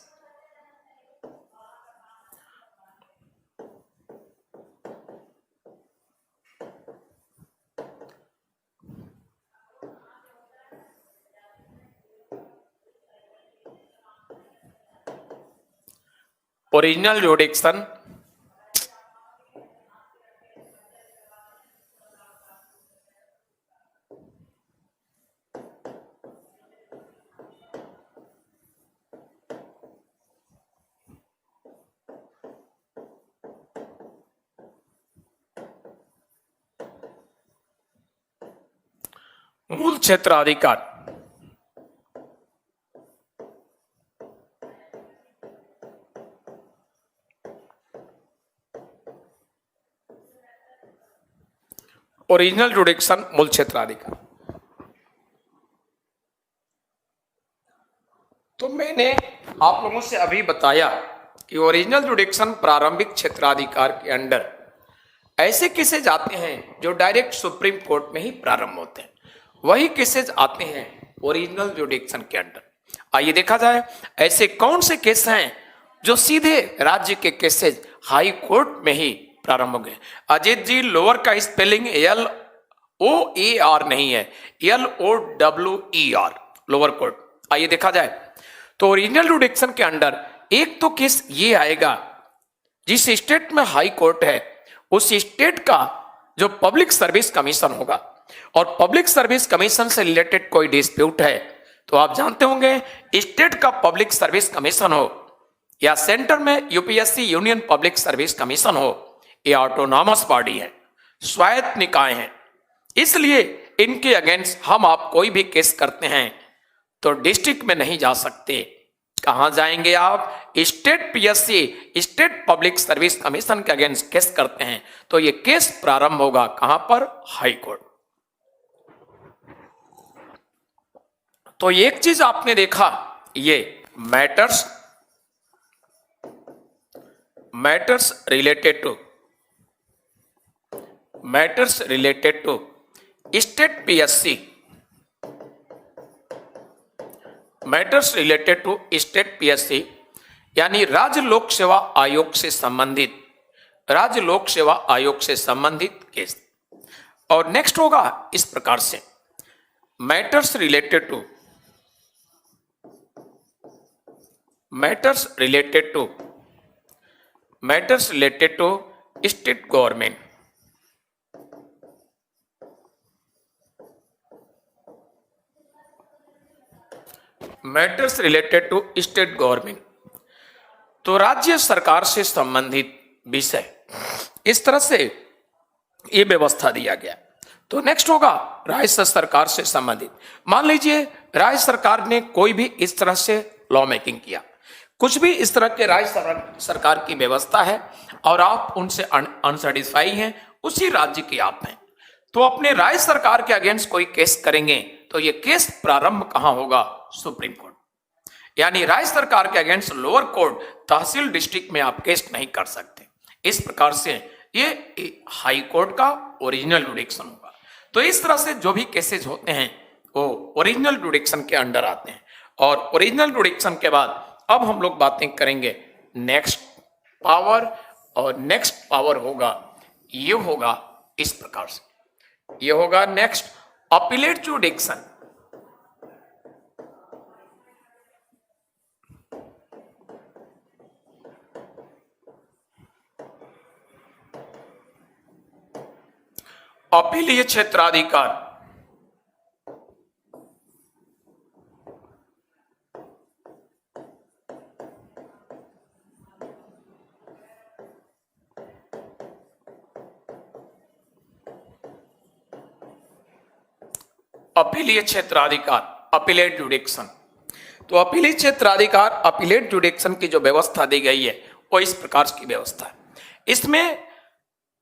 ओरिजिनल ज्यूरिसडिक्शन मूल क्षेत्र अधिकार। ओरिजिनल ज्यूरिसडिक्शन मूल क्षेत्राधिकार। तो मैंने आप लोगों से अभी बताया कि ओरिजिनल ज्यूरिसडिक्शन प्रारंभिक क्षेत्राधिकार के अंडर ऐसे केसेज आते हैं जो डायरेक्ट सुप्रीम कोर्ट में ही प्रारंभ होते हैं, वही केसेज आते हैं ओरिजिनल ज्यूरिसडिक्शन के अंडर। आइए देखा जाए ऐसे कौन से केस हैं जो सीधे राज्य के केसेज हाई कोर्ट में ही प्रारंभ हो गए। अजीत जी, लोअर का स्पेलिंग LOAR नहीं है, LOWER, लोअर कोर्ट। आइए देखा जाए तो ओरिजिनल ज्यूरिसडिक्शन के अंडर एक तो केस ये आएगा जिस स्टेट में हाई कोर्ट है उस स्टेट का जो पब्लिक सर्विस कमीशन होगा, और पब्लिक सर्विस कमीशन से रिलेटेड कोई डिस्प्यूट है तो आप जानते होंगे स्टेट का पब्लिक सर्विस कमीशन हो या सेंटर में UPSC union public service commission हो, ये ऑटोनॉमस बॉडी है, स्वायत्त निकाय है। इसलिए इनके अगेंस्ट हम आप कोई भी केस करते हैं तो डिस्ट्रिक्ट में नहीं जा सकते। कहां जाएंगे आप? State PSC, state public service commission के अगेंस्ट केस करते हैं तो ये केस प्रारंभ होगा कहां पर? High court. तो एक चीज आपने देखा, ये matters related to state PSC matters related to state PSC यानी राज्य लोक सेवा आयोग से संबंधित, राज्य लोक सेवा आयोग से संबंधित केस। और नेक्स्ट होगा इस प्रकार से, matters related to, matters related to, matters related to state government, matters related to state government, तो राज्य सरकार से संबंधित विषय, इस तरह से ये व्यवस्था दिया गया। तो नेक्स्ट होगा राज्य सरकार से संबंधित। मान लीजिए राज्य सरकार ने कोई भी इस तरह से लॉ मेकिंग किया, कुछ भी इस तरह के राज्य सरकार की व्यवस्था है और आप उनसे अनसेटिस्फाई हैं, उसी राज्य के आप हैं, तो अपने राज्य सरकार के अगेंस्ट कोई केस करेंगे तो ये केस प्रारंभ कहां होगा? Supreme court. यानी राज्य सरकार के अगेंस्ट लोअर कोर्ट, तहसील, डिस्ट्रिक्ट में आप केस नहीं कर सकते। इस प्रकार से ये हाई कोर्ट का ओरिजिनल जुडिक्शन होगा। तो इस तरह से जो भी केसेस होते हैं वो ओरिजिनल जुडिक्शन के अंडर आते हैं। और ओरिजिनल जुडिक्शन के बाद अब हम लोग बातें करेंगे नेक्स्ट पावर, और नेक्स्ट पावर होगा, ये होगा इस प्रकार से, ये होगा नेक्स्ट अपीलेट जुडिक्शन। अपीलीय क्षेत्राधिकार, अपीलीय क्षेत्राधिकार, अपीलेट जुडिक्शन। तो अपीलीय क्षेत्राधिकार, अपीलेट जुडिक्शन की जो व्यवस्था दी गई है वो इस प्रकार की व्यवस्था है। इसमें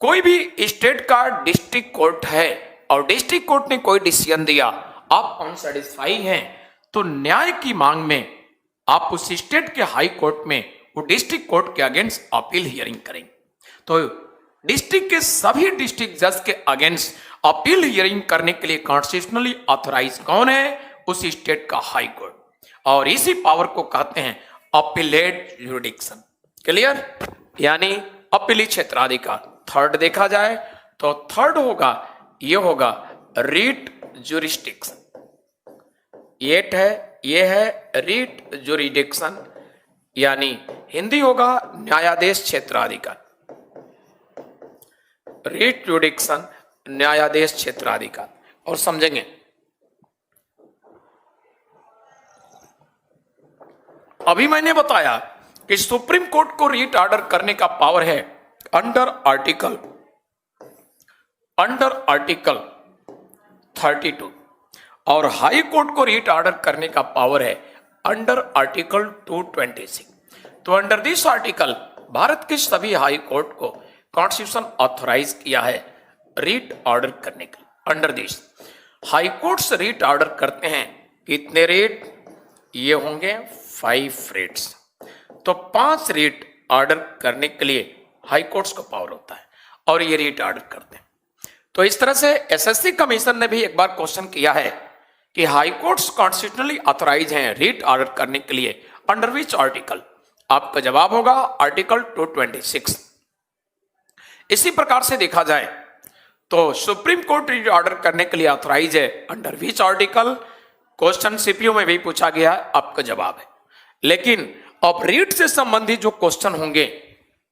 कोई भी स्टेट का डिस्ट्रिक्ट कोर्ट है और डिस्ट्रिक्ट कोर्ट ने कोई डिसीजन दिया, आप अनसेटिस्फाई हैं, तो न्याय की मांग में आप उस स्टेट के हाई कोर्ट में वो डिस्ट्रिक्ट कोर्ट के अगेंस्ट अपील हियरिंग करेंगे। तो डिस्ट्रिक्ट के सभी डिस्ट्रिक्ट जज के अगेंस्ट अपील हियरिंग करने के लिए कॉन्स्टिट्यूशनली ऑथराइज कौन है? उस स्टेट का हाई कोर्ट, और इसी पावर को कहते हैं अपीलेट जुडिक्शन। क्लियर? यानी अपीलीय क्षेत्राधिकार। थर्ड देखा जाए तो थर्ड होगा, ये होगा रीट जुरिस्डिक्शन। ये है रीट जुरिडिक्शन, यानी हिंदी होगा न्यायाधीश क्षेत्राधिकार। रीट जुडिक्शन, न्यायाधीश क्षेत्राधिकार। और समझेंगे अभी मैंने बताया कि सुप्रीम कोर्ट को रीट ऑर्डर करने का पावर है अंडर आर्टिकल 32, और हाई कोर्ट को रीट ऑर्डर करने का पावर है अंडर आर्टिकल 226। तो अंडर दिस आर्टिकल भारत के सभी हाई कोर्ट को कॉन्स्टिट्यूशन ऑथराइज किया है रीट ऑर्डर करने के लिए। Under this high courts writ order करते हैं, कितने रेट? ये होंगे 5 रेट्स। तो 5 रेट ऑर्डर करने के लिए हाई कोर्ट्स को पावर होता है और ये रीट ऑर्डर करते हैं। तो इस तरह से एसएससी कमीशन ने भी एक बार क्वेश्चन किया है कि हाई कोर्ट्स कॉन्स्टिट्यूशनली ऑथराइज हैं रीट ऑर्डर करने के लिए अंडर विच आर्टिकल? आपका जवाब होगा आर्टिकल 226। इसी प्रकार से देखा जाए तो सुप्रीम कोर्ट रीट ऑर्डर करने के लिए ऑथराइज है under which article? Question CPU में भी पूछा गया है, आपका जवाब है। लेकिन अब रीट से संबंधित जो क्वेश्चन होंगे,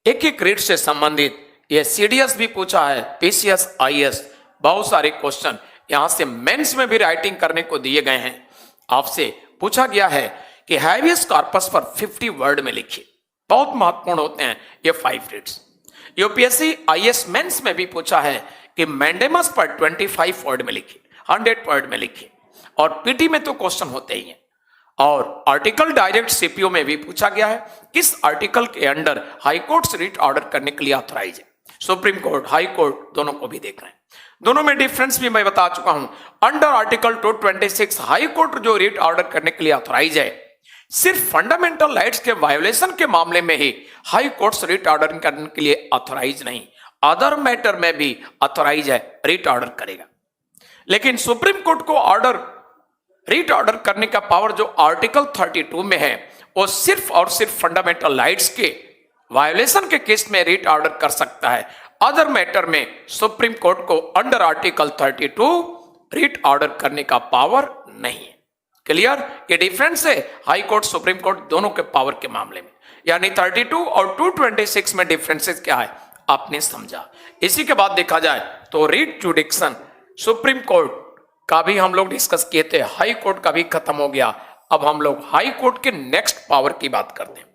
एक एक रीट से संबंधित, ये सीडीएस भी पूछा है, पीसीएस, आईएएस, बहुत सारे क्वेश्चन यहां से मेंस में भी राइटिंग करने को दिए गए हैं। आपसे पूछा गया है कि हैवियस कॉर्पस पर 50 वर्ड में लिखिए। बहुत महत्वपूर्ण होते हैं ये 5 रीट्स। यूपीएससी आईएएस मेंस में भी पूछा है कि मैंडेमस पर 25 वर्ड में लिखिए, 100 वर्ड में लिखिए, और पीटी में तो क्वेश्चन होते ही हैं। और आर्टिकल डायरेक्ट सीपीओ में भी पूछा गया है किस आर्टिकल के under high court writ order करने के लिए ऑथराइज है। सुप्रीम कोर्ट, हाई कोर्ट दोनों को भी देख रहे हैं, दोनों में डिफरेंस भी मैं बता चुका हूं। अंडर आर्टिकल 226 हाई कोर्ट जो रीट ऑर्डर करने के लिए ऑथराइज है, सिर्फ फंडामेंटल राइट्स के वायोलेशन के मामले में ही हाई कोर्ट रीट ऑर्डर करने के लिए ऑथराइज नहीं, अदर मैटर में भी ऑथराइज है, रीट ऑर्डर करेगा। लेकिन सुप्रीम कोर्ट को ऑर्डर रीट ऑर्डर करने का पावर जो आर्टिकल 32 में है वो सिर्फ और सिर्फ फंडामेंटल राइट्स के वायोलेशन के केस में रीट ऑर्डर कर सकता है। अदर मैटर में सुप्रीम कोर्ट को अंडर आर्टिकल 32 रीट ऑर्डर करने का पावर नहीं है। क्लियर? ये डिफरेंस है हाई कोर्ट सुप्रीम कोर्ट दोनों के पावर के मामले में, यानी 32 और 226 में डिफरेंसेस क्या है आपने समझा। इसी के बाद देखा जाए तो रीट जुडिक्शन सुप्रीम कोर्ट का भी हम लोग डिस्कस किए थे, हाई कोर्ट का भी खत्म हो गया। अब हम लोग हाई कोर्ट के नेक्स्ट पावर की बात करते हैं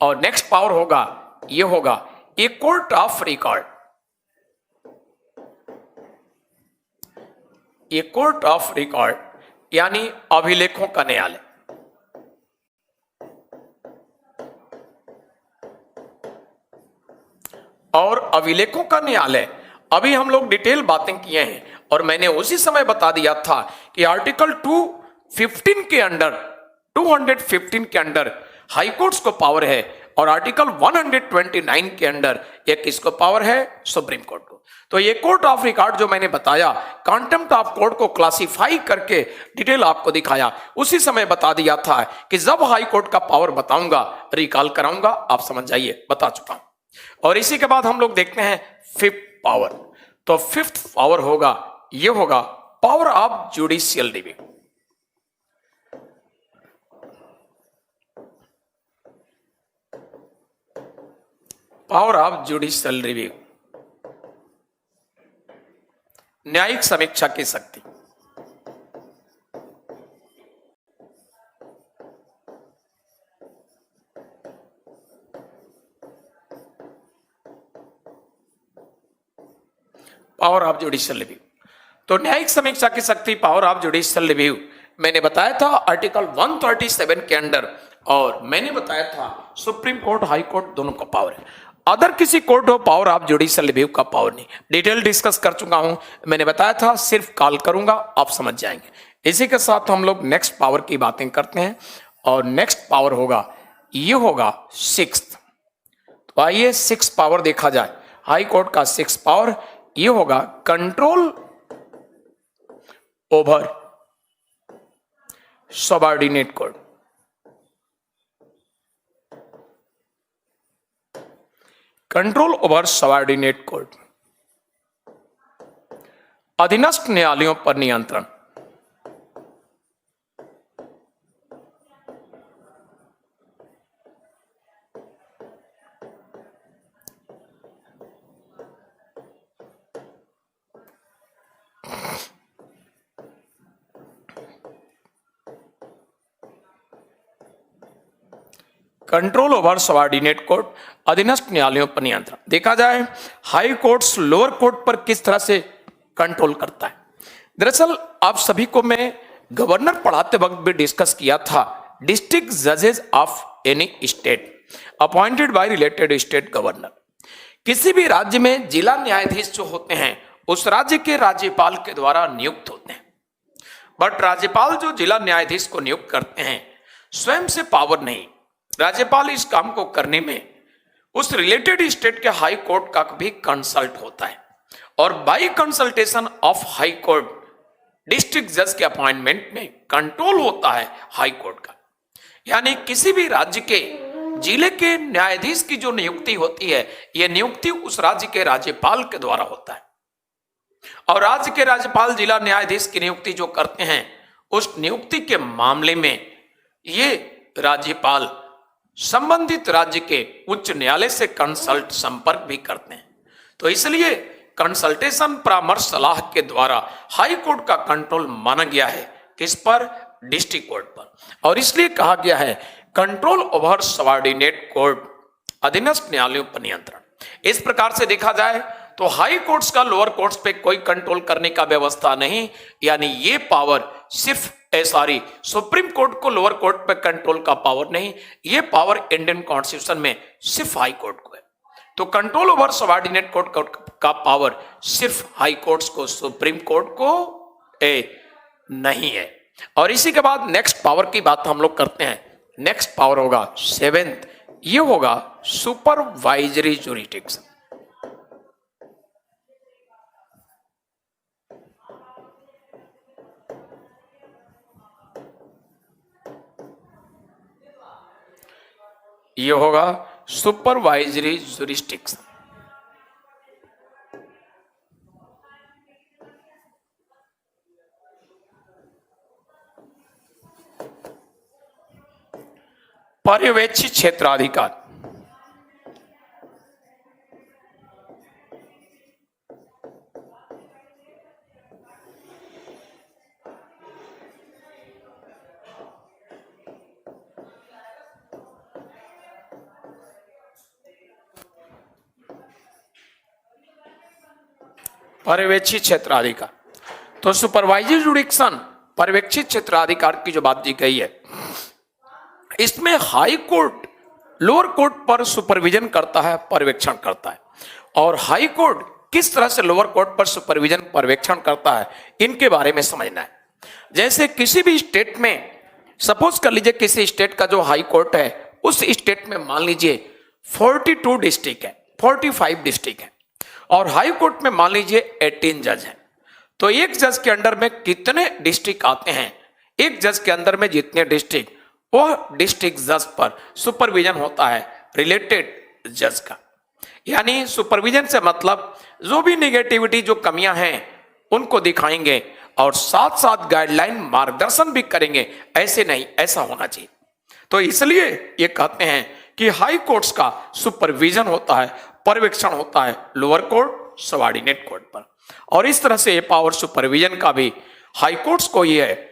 और नेक्स्ट पावर होगा ये होगा a court of record. A court of record यानी अभिलेखों का न्यायालय। और अभिलेखों का न्यायालय अभी हम लोग डिटेल बातें किए हैं और मैंने उसी समय बता दिया था कि आर्टिकल 215 के अंडर 215 के अंडर हाई कोर्ट्स को पावर है और आर्टिकल 129 के अंडर ये किसको पावर है सुप्रीम कोर्ट को। तो ये कोर्ट ऑफ रिकॉर्ड जो मैंने बताया कंटेम्प्ट ऑफ कोर्ट को क्लासिफाई करके डिटेल आपको दिखाया, उसी समय बता दिया था कि जब हाई कोर्ट का पावर बताऊंगा रिकॉल कराऊंगा, आप समझ जाइए बता चुका हूं। और इसी के बाद हम लोग देखते हैं फिफ्थ पावर। तो फिफ्थ पावर होगा ये होगा power of judicial review. Power of judicial review न्यायिक समीक्षा की शक्ति। पावर ऑफ जुडिशियल रिव्यू, तो न्यायिक समीक्षा की शक्ति पावर ऑफ जुडिशियल रिव्यू मैंने बताया था आर्टिकल 137 के अंडर, और मैंने बताया था सुप्रीम कोर्ट हाई कोर्ट दोनों का पावर है। अदर किसी कोर्ट हो पावर ऑफ जुडिशियल रिव्यू का पावर नहीं। डिटेल डिस्कस कर चुका हूं, मैंने बताया था सिर्फ कॉल करूंगा आप समझ जाएंगे। इसी के साथ हम लोग नेक्स्ट पावर की बातें करते हैं और नेक्स्ट पावर होगा ये होगा सिक्स्थ। तो आइए सिक्स पावर देखा जाए। हाई कोर्ट का सिक्स पावर ये होगा control over subordinate court. Control over subordinate court, अधीनस्थ न्यायालयों पर नियंत्रण। कंट्रोल ओवर सबऑर्डिनेट कोर्ट, अधीनस्थ न्यायालयों पर नियंत्रण। देखा जाए हाई कोर्ट्स लोअर कोर्ट पर किस तरह से कंट्रोल करता है। दरअसल आप सभी को मैं गवर्नर पढ़ाते वक्त भी डिस्कस किया था, डिस्ट्रिक्ट जजेस of any state appointed by related state governor. किसी भी राज्य में जिला न्यायाधीश जो होते हैं उस राज्य के राज्यपाल के द्वारा नियुक्त होते हैं, बट राज्यपाल जो जिला न्यायाधीश को नियुक्त करते हैं स्वयं से पावर नहीं, राज्यपाल इस काम को करने में उस रिलेटेड स्टेट के हाई कोर्ट का भी कंसल्ट होता है और by consultation of high court district जज के अपॉइंटमेंट में कंट्रोल होता है हाई कोर्ट का। यानी किसी भी राज्य के जिले के न्यायाधीश की जो नियुक्ति होती है यह नियुक्ति उस राज्य के राज्यपाल के द्वारा होता है और राज्य के राज्यपाल जिला न्यायाधीश की नियुक्ति जो करते हैं उस नियुक्ति के मामले में ये राज्यपाल संबंधित राज्य के उच्च न्यायालय से कंसल्ट संपर्क भी करते हैं। तो इसलिए कंसल्टेशन परामर्श सलाह के द्वारा हाई कोर्ट का कंट्रोल माना गया है किस पर, डिस्ट्रिक्ट कोर्ट पर, और इसलिए कहा गया है कंट्रोल ओवर सबऑर्डिनेट कोर्ट, अधीनस्थ न्यायालयों पर नियंत्रण। इस प्रकार से देखा जाए तो हाई कोर्ट्स का लोअर कोर्ट्स पे कोई कंट्रोल करने का व्यवस्था नहीं, यानी ये पावर सिर्फ सुप्रीम कोर्ट को लोअर कोर्ट पे कंट्रोल का पावर नहीं, ये पावर इंडियन कॉन्स्टिट्यूशन में सिर्फ हाई कोर्ट को है। तो कंट्रोल ओवर सबऑर्डिनेट कोर्ट का पावर सिर्फ हाई कोर्ट्स को, सुप्रीम कोर्ट को नहीं है। और इसी के बाद नेक्स्ट पावर की बात हम लोग करते हैं। नेक्स्ट पावर होगा सेवेंथ, ये होगा सुपरवाइजरी जुरिडिक्शन। ये होगा सुपरवाइजरी जुरिस्डिक्शन। पर्यवेक्षी क्षेत्राधिकार, पर्यवेक्षी क्षेत्राधिकार। तो सुपरवाइजरी जुरिस्डिक्शन, पर्यवेक्षी क्षेत्राधिकार की जो बात दी गई है, इसमें हाई कोर्ट लोअर कोर्ट पर सुपरविजन करता है, पर्यवेक्षण करता है, और हाई कोर्ट किस तरह से लोअर कोर्ट पर सुपरविजन पर्यवेक्षण करता है, इनके बारे में समझना है। जैसे किसी भी स्टेट में, सपोज कर लीजिए किसी स्टेट का जो हाई कोर्ट है, उस स्टेट में मान लीजिए 42 डिस्ट्रिक्ट है, 45 डिस्ट्रिक्ट है, और हाई कोर्ट में मान लीजिए 18 जज हैं। तो एक जज के अंडर में कितने डिस्ट्रिक्ट आते हैं, एक जज के अंदर में जितने डिस्ट्रिक्ट, वह डिस्ट्रिक्ट जज पर सुपरविजन होता है रिलेटेड जज का। यानी सुपरविजन से मतलब जो भी नेगेटिविटी, जो कमियां हैं, उनको दिखाएंगे और साथ साथ गाइडलाइन, मार्गदर्शन भी करेंगे। ऐसे नहीं, ऐसा होना चाहिए। तो इसलिए ये कहते हैं कि हाई कोर्ट्स का सुपरविजन होता है, पर्यवेक्षण होता है लोअर कोर्ट, सबऑर्डिनेट कोर्ट पर। और इस तरह से ये पावर सुपरविजन का भी हाई कोर्ट्स को ही है।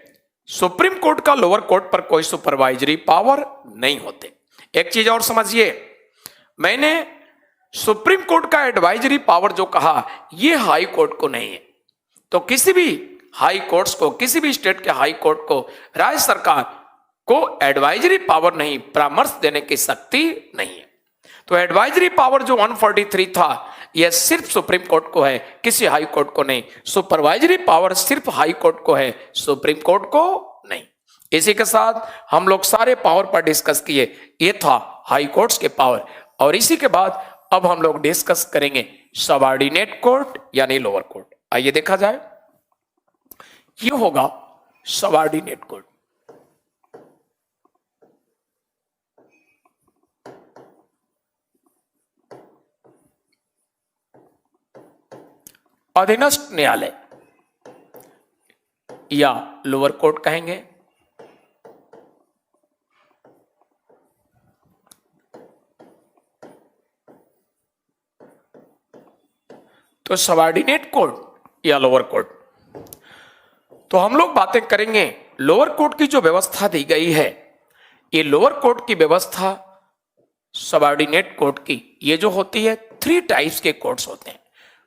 सुप्रीम कोर्ट का लोअर कोर्ट पर कोई सुपरवाइजरी पावर नहीं होते। एक चीज और समझिए, मैंने सुप्रीम कोर्ट का एडवाइजरी पावर जो कहा, ये हाई कोर्ट को नहीं है। तो किसी भी हाई कोर्ट्स को, किसी भी स्टेट के हाई कोर्ट को, राज्य सरकार को एडवाइजरी पावर नहीं, परामर्श देने की शक्ति नहीं है। तो एडवाइजरी पावर जो 143 था, यह सिर्फ सुप्रीम कोर्ट को है, किसी हाई कोर्ट को नहीं। सुपरवाइजरी पावर सिर्फ हाई कोर्ट को है, सुप्रीम कोर्ट को नहीं। इसी के साथ हम लोग सारे पावर पर डिस्कस किए। ये था हाई कोर्ट्स के पावर। और इसी के बाद अब हम लोग डिस्कस करेंगे सबऑर्डिनेट कोर्ट यानी लोअर कोर्ट। आइए देखा जाए, ये होगा सबऑर्डिनेट कोर्ट। अधीनस्थ न्यायालय या लोअर कोर्ट कहेंगे। तो सबऑर्डिनेट कोर्ट या लोअर कोर्ट, तो हम लोग बातें करेंगे लोअर कोर्ट की जो व्यवस्था दी गई है। ये लोअर कोर्ट की व्यवस्था सबऑर्डिनेट कोर्ट की, ये जो होती है 3 टाइप्स के कोर्ट्स होते हैं।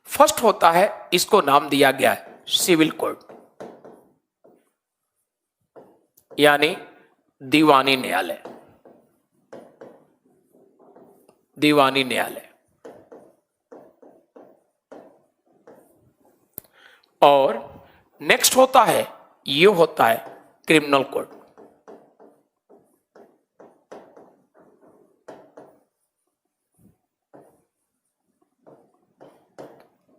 फर्स्ट होता है, इसको नाम दिया गया है सिविल कोर्ट, यानी दीवानी न्यायालय। दीवानी न्यायालय। और नेक्स्ट होता है, ये होता है क्रिमिनल कोर्ट,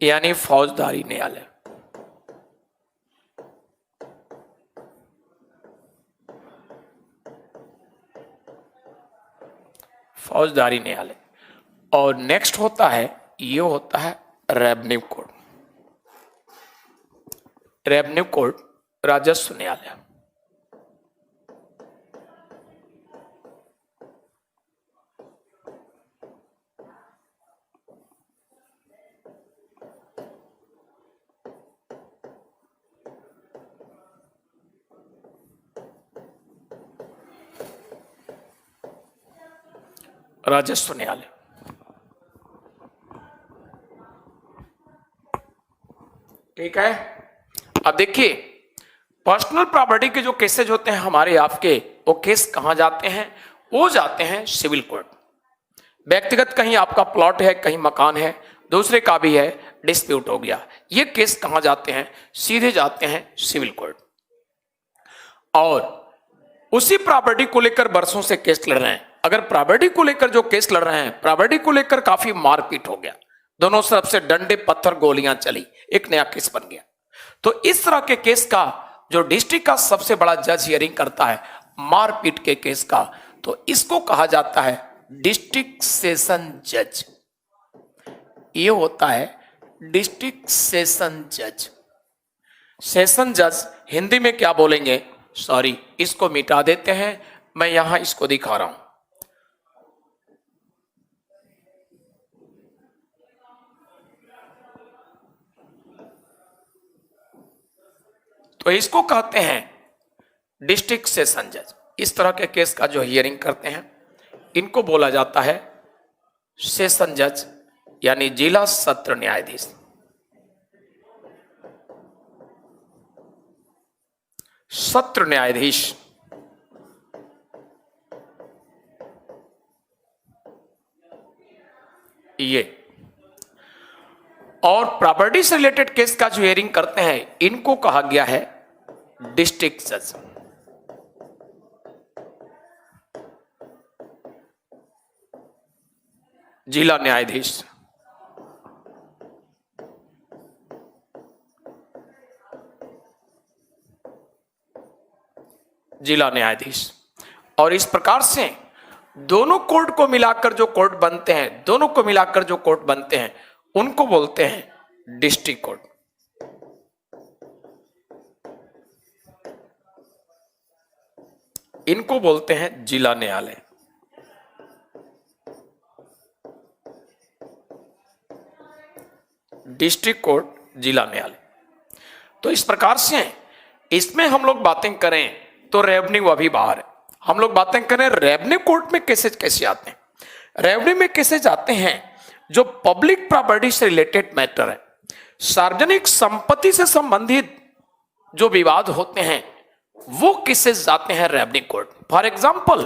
यानी फौजदारी न्यायालय। फौजदारी न्यायालय। और नेक्स्ट होता है, ये होता है रेवेन्यू कोर्ट। रेवेन्यू कोर्ट राजस्व न्यायालय। राजस्व न्यायालय। ठीक है। अब देखिए, पर्सनल प्रॉपर्टी के जो केसेज होते हैं हमारे आपके, वो केस कहां जाते हैं? वो जाते हैं सिविल कोर्ट। व्यक्तिगत कहीं आपका प्लॉट है, कहीं मकान है, दूसरे का भी है, डिस्प्यूट हो गया, ये केस कहां जाते हैं? सीधे जाते हैं सिविल कोर्ट। और उसी प्रॉपर्टी को लेकर बरसों से केस लड़ रहे हैं। अगर प्रॉपर्टी को लेकर जो केस लड़ रहे हैं, प्रॉपर्टी को लेकर काफी मारपीट हो गया, दोनों तरफ से डंडे पत्थर गोलियां चली, एक नया केस बन गया, तो इस तरह के केस का जो डिस्ट्रिक्ट का सबसे बड़ा जज हियरिंग करता है, मारपीट के केस का, तो इसको कहा जाता है डिस्ट्रिक्ट सेशन जज, ये होता है डिस्ट्रिक्ट सेशन जज। सेशन जज हिंदी में क्या बोलेंगे, सॉरी इसको मिटा देते हैं, मैं यहां इसको दिखा रहा हूं। तो इसको कहते हैं डिस्ट्रिक्ट सेशन जज। इस तरह के केस का जो हियरिंग करते हैं इनको बोला जाता है सेशन जज, यानी जिला सत्र न्यायाधीश। सत्र न्यायाधीश ये, और प्रॉपर्टी से रिलेटेड केस का जो हियरिंग करते हैं इनको कहा गया है डिस्ट्रिक्ट जज। जिला न्यायाधीश, जिला न्यायाधीश। और इस प्रकार से दोनों कोर्ट को मिलाकर जो कोर्ट बनते हैं, दोनों को मिलाकर जो कोर्ट बनते हैं उनको बोलते हैं डिस्ट्रिक्ट कोर्ट। इनको बोलते हैं जिला न्यायालय। डिस्ट्रिक्ट कोर्ट, जिला न्यायालय। तो इस प्रकार से इसमें हम लोग बातें करें तो रेवेन्यू अभी बाहर है। हम लोग बातें करें रेवेन्यू कोर्ट में केसेस कैसे आते हैं। रेवेन्यू में केसेस आते हैं जो पब्लिक प्रॉपर्टी से रिलेटेड मैटर है, सार्वजनिक संपत्ति से संबंधित जो विवाद होते हैं वो केसेस जाते हैं revenue court. For example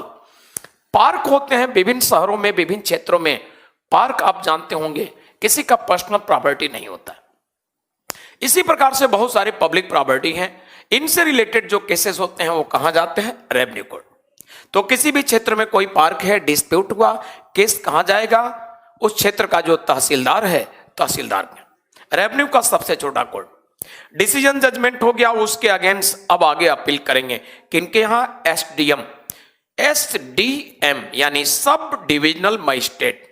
park होते हैं विभिन्न शहरों में, विभिन्न क्षेत्रों में। पार्क आप जानते होंगे किसी का पर्सनल प्रॉपर्टी नहीं होता। इसी प्रकार से बहुत सारे पब्लिक प्रॉपर्टी हैं, इनसे रिलेटेड जो केसेस होते हैं वो कहां जाते हैं, रेवेन्यू कोर्ट। तो किसी भी क्षेत्र में कोई पार्क है, डिस्प्यूट हुआ, केस कहां जाएगा, उस क्षेत्र का जो तहसीलदार है, तहसीलदार में। रेवेन्यू का सबसे छोटा कोर्ट। डिसीजन जजमेंट हो गया, उसके अगेंस्ट अब आगे अपील करेंगे किनके यहां, एसडीएम, एसडीएम यानी सब डिविजनल मजिस्ट्रेट।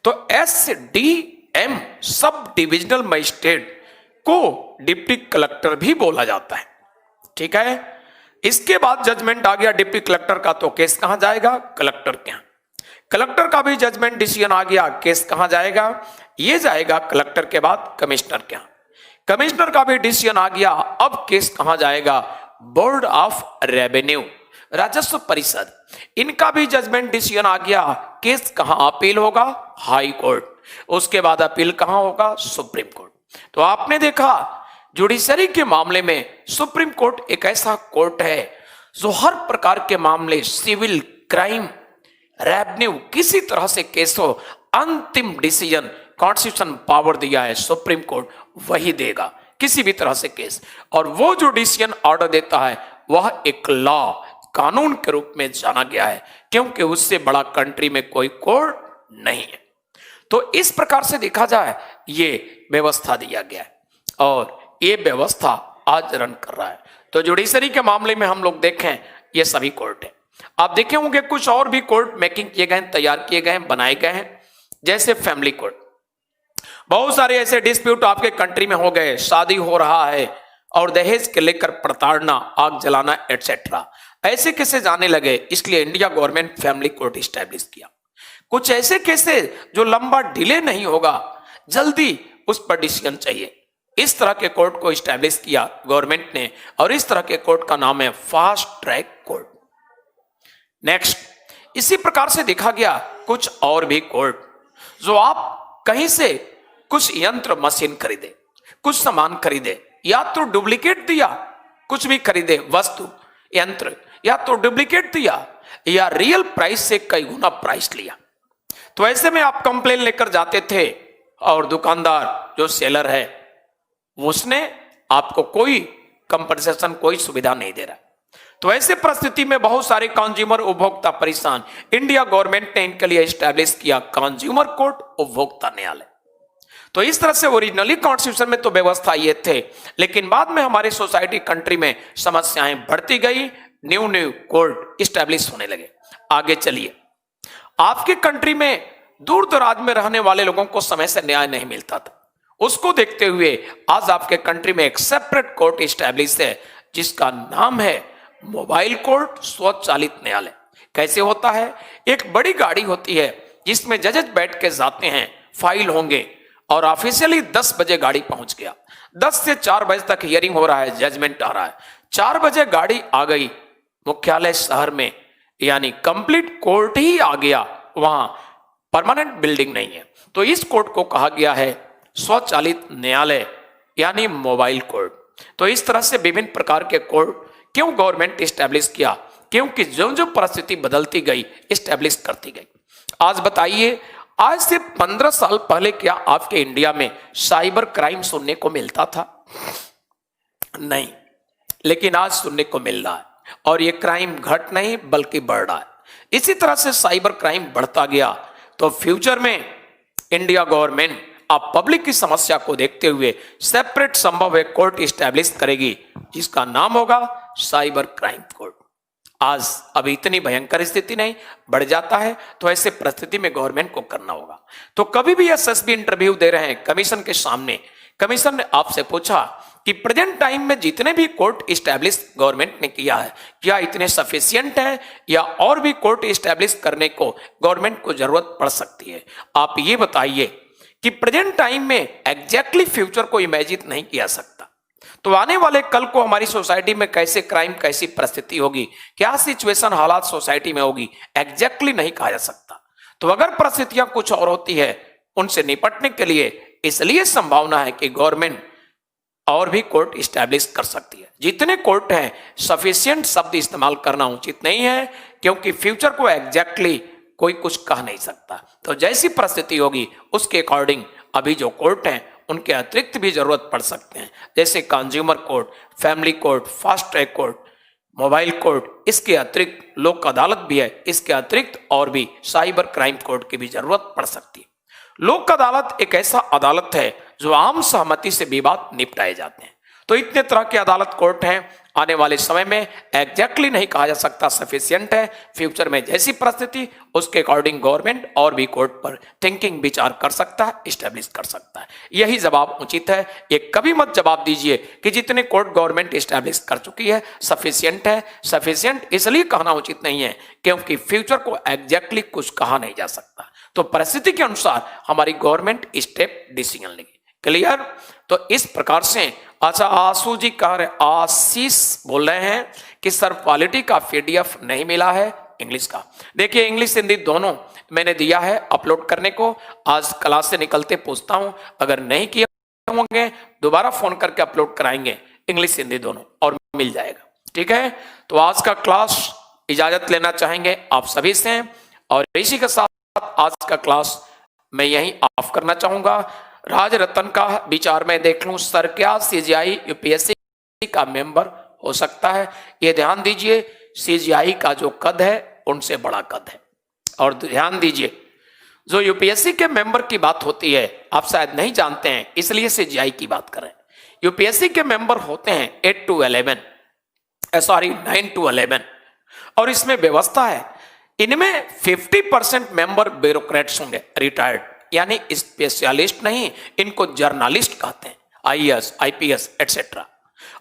तो एसडीएम सब डिविजनल मजिस्ट्रेट को डिप्टी कलेक्टर भी बोला जाता है, ठीक है। इसके बाद जजमेंट आ गया डिप्टी कलेक्टर का, तो केस कहां जाएगा, कलेक्टर के यहां। कलेक्टर का भी जजमेंट डिसीजन आ गया, केस कहां जाएगा, ये जाएगा कलेक्टर के बाद कमिश्नर के यहां। कमिश्नर का भी डिसीजन आ गया, अब केस कहां जाएगा, बोर्ड ऑफ रेवेन्यू, राजस्व परिषद। इनका भी जजमेंट डिसीजन आ गया, केस कहां अपील होगा, हाई कोर्ट। उसके बाद अपील कहां होगा, सुप्रीम कोर्ट। तो आपने देखा जुडिशरी के मामले में सुप्रीम कोर्ट एक ऐसा कोर्ट है जो हर प्रकार के मामले, सिविल, क्राइम, रेवेन्यू, किसी तरह से केस हो, अंतिम डिसीजन कॉन्स्टिट्यूशन पावर दिया है सुप्रीम कोर्ट, वही देगा किसी भी तरह से केस। और वो जो डिसीजन ऑर्डर देता है वह एक लॉ, कानून के रूप में जाना गया है, क्योंकि उससे बड़ा कंट्री में कोई कोर्ट नहीं है। तो इस प्रकार से देखा जाए ये व्यवस्था दिया गया है और ये व्यवस्था आज रन कर रहा है। तो जुडिशरी के मामले में हम लोग देखें ये सभी कोर्ट है। आप देखे होंगे कुछ और भी कोर्ट मेकिंग किए गए, तैयार किए गए, बनाए गए हैं, जैसे फैमिली कोर्ट। बहुत सारे ऐसे डिस्प्यूट आपके कंट्री में हो गए, शादी हो रहा है और दहेज के लेकर प्रताड़ना, आग जलाना एटसेट्रा, ऐसे केसेस आने लगे, इसलिए India government family court establish किया। कुछ ऐसे केसेस जो लंबा डिले नहीं होगा, जल्दी उस पर डिसीजन चाहिए, इस तरह के कोर्ट को स्टैब्लिश किया गवर्नमेंट ने, और इस तरह के कोर्ट का नाम है फास्ट ट्रैक कोर्ट। नेक्स्ट, इसी प्रकार से देखा गया कुछ और भी कोर्ट, जो आप कहीं से कुछ यंत्र मशीन खरीदे, कुछ सामान खरीदे, या तो डुप्लीकेट दिया, कुछ भी खरीदे वस्तु यंत्र, या तो डुप्लीकेट दिया या रियल प्राइस से कई गुना प्राइस लिया, तो ऐसे में आप कंप्लेन लेकर जाते थे और दुकानदार जो सेलर है उसने आपको कोई कंपनसेशन, कोई सुविधा नहीं दे रहा। तो ऐसे परिस्थिति में बहुत सारे कंज्यूमर, उपभोक्ता परेशान। इंडिया गवर्नमेंट ने इनके लिए एस्टैब्लिश किया कंज्यूमर कोर्ट, उपभोक्ता न्यायालय। तो इस तरह से ओरिजिनली कॉन्स्टिट्यूशन में तो व्यवस्था ये थे, लेकिन बाद में हमारे सोसाइटी, कंट्री में समस्याएं बढ़ती गई, न्यू न्यू कोर्ट स्टैब्लिश होने लगे। आगे चलिए, आपके कंट्री में दूर दराज में रहने वाले लोगों को समय से न्याय नहीं मिलता था, उसको देखते हुए आज आपके कंट्री में एक सेपरेट कोर्ट स्टैब्लिश है जिसका नाम है मोबाइल कोर्ट स्वचालित न्यायालय। कैसे होता है? एक बड़ी गाड़ी होती है जिसमें जजेस बैठ के जाते हैं, फाइल होंगे और ऑफिशियली 10 बजे गाड़ी पहुंच गया, 10 से 4 बजे तक हियरिंग हो रहा है, जजमेंट आ रहा है, 4 बजे गाड़ी आ गई मुख्यालय शहर में, यानी कंप्लीट कोर्ट ही आ गया, वहां परमानेंट बिल्डिंग नहीं है, तो इस कोर्ट को कहा गया है स्वचालित न्यायालय यानी मोबाइल कोर्ट। तो इस तरह से विभिन्न प्रकार के कोर्ट क्यों गवर्नमेंट स्टैब्लिश किया? क्योंकि जो जो परिस्थिति बदलती गई स्टैब्लिश करती गई। आज बताइए, आज से 15 साल पहले क्या आपके इंडिया में साइबर क्राइम सुनने को मिलता था? नहीं, लेकिन आज सुनने को मिल रहा है और ये क्राइम घट नहीं बल्कि बढ़ रहा है। इसी तरह से साइबर क्राइम बढ़ता गया तो फ्यूचर में इंडिया गवर्नमेंट अब पब्लिक की समस्या को देखते हुए सेपरेट संभव एक कोर्ट स्टैब्लिश करेगी जिसका नाम होगा साइबर क्राइम कोर्ट। आज अभी इतनी भयंकर स्थिति नहीं, बढ़ जाता है तो ऐसे परिस्थिति में गवर्नमेंट को करना होगा। तो कभी भी एसएसबी इंटरव्यू दे रहे हैं कमीशन के सामने, कमीशन ने आपसे पूछा कि प्रेजेंट टाइम में जितने भी कोर्ट स्टैब्लिश गवर्नमेंट ने किया है क्या इतने सफिशिएंट है या और भी कोर्ट स्टैब्लिश करने को गवर्नमेंट को जरूरत पड़ सकती है? आप ये बताइए कि प्रेजेंट टाइम में एग्जैक्टली फ्यूचर को इमेजिन नहीं किया सकता, तो आने वाले कल को हमारी सोसाइटी में कैसे क्राइम, कैसी परिस्थिति होगी, क्या सिचुएशन हालात सोसाइटी में होगी, एग्जैक्टली नहीं कहा जा सकता। तो अगर परिस्थितियां कुछ और होती है उनसे निपटने के लिए इसलिए संभावना है कि गवर्नमेंट और भी कोर्ट स्टैब्लिश कर सकती है। जितने कोर्ट हैं सफिशिएंट शब्द इस्तेमाल करना उचित नहीं है क्योंकि फ्यूचर को एग्जैक्टली कोई कुछ कह नहीं सकता। तो जैसी परिस्थिति होगी उसके अकॉर्डिंग अभी जो कोर्ट हैं उनके अतिरिक्त भी जरूरत पड़ सकते हैं, जैसे consumer court, family court, fast track court, mobile court, इसके अतिरिक्त लोक अदालत भी है, इसके अतिरिक्त और भी साइबर क्राइम कोर्ट की भी जरूरत पड़ सकती है। लोक अदालत एक ऐसा अदालत है जो आम सहमति से विवाद निपटाए जाते हैं। तो इतने तरह के अदालत कोर्ट हैं, आने वाले समय में एग्जैक्टली नहीं कहा जा सकता सफिशिएंट है। फ्यूचर में जैसी परिस्थिति उसके अकॉर्डिंग गवर्नमेंट और भी कोर्ट पर थिंकिंग विचार कर सकता है, इस्टेब्लिश कर सकता है। यही जवाब उचित है। ये कभी मत जवाब दीजिए कि जितने कोर्ट गवर्नमेंट इस्टेब्लिश कर चुकी है सफिशिएंट है। सफिशिएंट इसलिए कहना उचित नहीं है क्योंकि फ्यूचर को एग्जैक्टली कुछ कहा नहीं जा सकता, तो परिस्थिति के अनुसार हमारी गवर्नमेंट स्टेप डिसीजन लेगी। क्लियर? तो इस प्रकार से अच्छा, आशु जी कह रहे, आशीष बोल रहे हैं कि सर क्वालिटी का पीडीएफ नहीं मिला है इंग्लिश का। देखिए इंग्लिश हिंदी दोनों मैंने दिया है अपलोड करने को, आज क्लास से निकलते पूछता हूं, अगर नहीं किए होंगे दोबारा फोन करके अपलोड कराएंगे इंग्लिश हिंदी दोनों और मिल जाएगा। ठीक है, तो आज का क्लास इजाजत लेना चाहेंगे आप सभी से और इसी के साथ आज का क्लास मैं यहीं ऑफ करना चाहूंगा। राज रतन का विचार में देख लूं, सर क्या सीजीआई यूपीएससी का मेंबर हो सकता है? ये ध्यान दीजिए, सीजीआई का जो कद है उनसे बड़ा कद है। और ध्यान दीजिए जो यूपीएससी के मेंबर की बात होती है आप शायद नहीं जानते हैं इसलिए सीजीआई की बात करें। यूपीएससी के मेंबर होते हैं 9 to 11 और इसमें व्यवस्था है, इनमें 50% मेंबर ब्यूरोक्रेट्स होंगे रिटायर्ड, यानी स्पेशलिस्ट नहीं, इनको जर्नलिस्ट कहते हैं, आईएएस आईपीएस एटसेट्रा।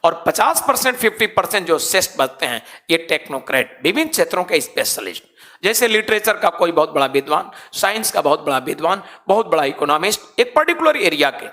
और 50% 50% जो शेष बचते हैं ये टेक्नोक्रेट, विभिन्न क्षेत्रों के स्पेशलिस्ट, जैसे लिटरेचर का कोई बहुत बड़ा विद्वान, साइंस का बहुत बड़ा विद्वान, बहुत बड़ा इकोनॉमिस्ट एक पर्टिकुलर एरिया के।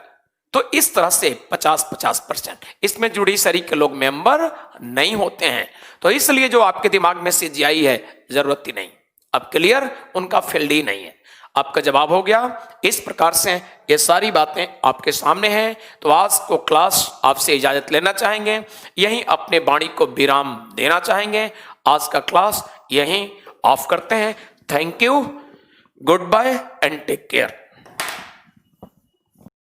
तो इस तरह से 50-50% इसमें जुडिशरी के लोग मेंबर नहीं होते हैं। तो इसलिए जो आपके दिमाग में सीजीआई है जरूरत ही नहीं, अब क्लियर, उनका फील्ड ही नहीं है। आपका जवाब हो गया। इस प्रकार से ये सारी बातें आपके सामने हैं। तो आज को क्लास आपसे इजाजत लेना चाहेंगे, यहीं अपने वाणी को विराम देना चाहेंगे। आज का क्लास यहीं ऑफ करते हैं। Thank you, good bye and take care.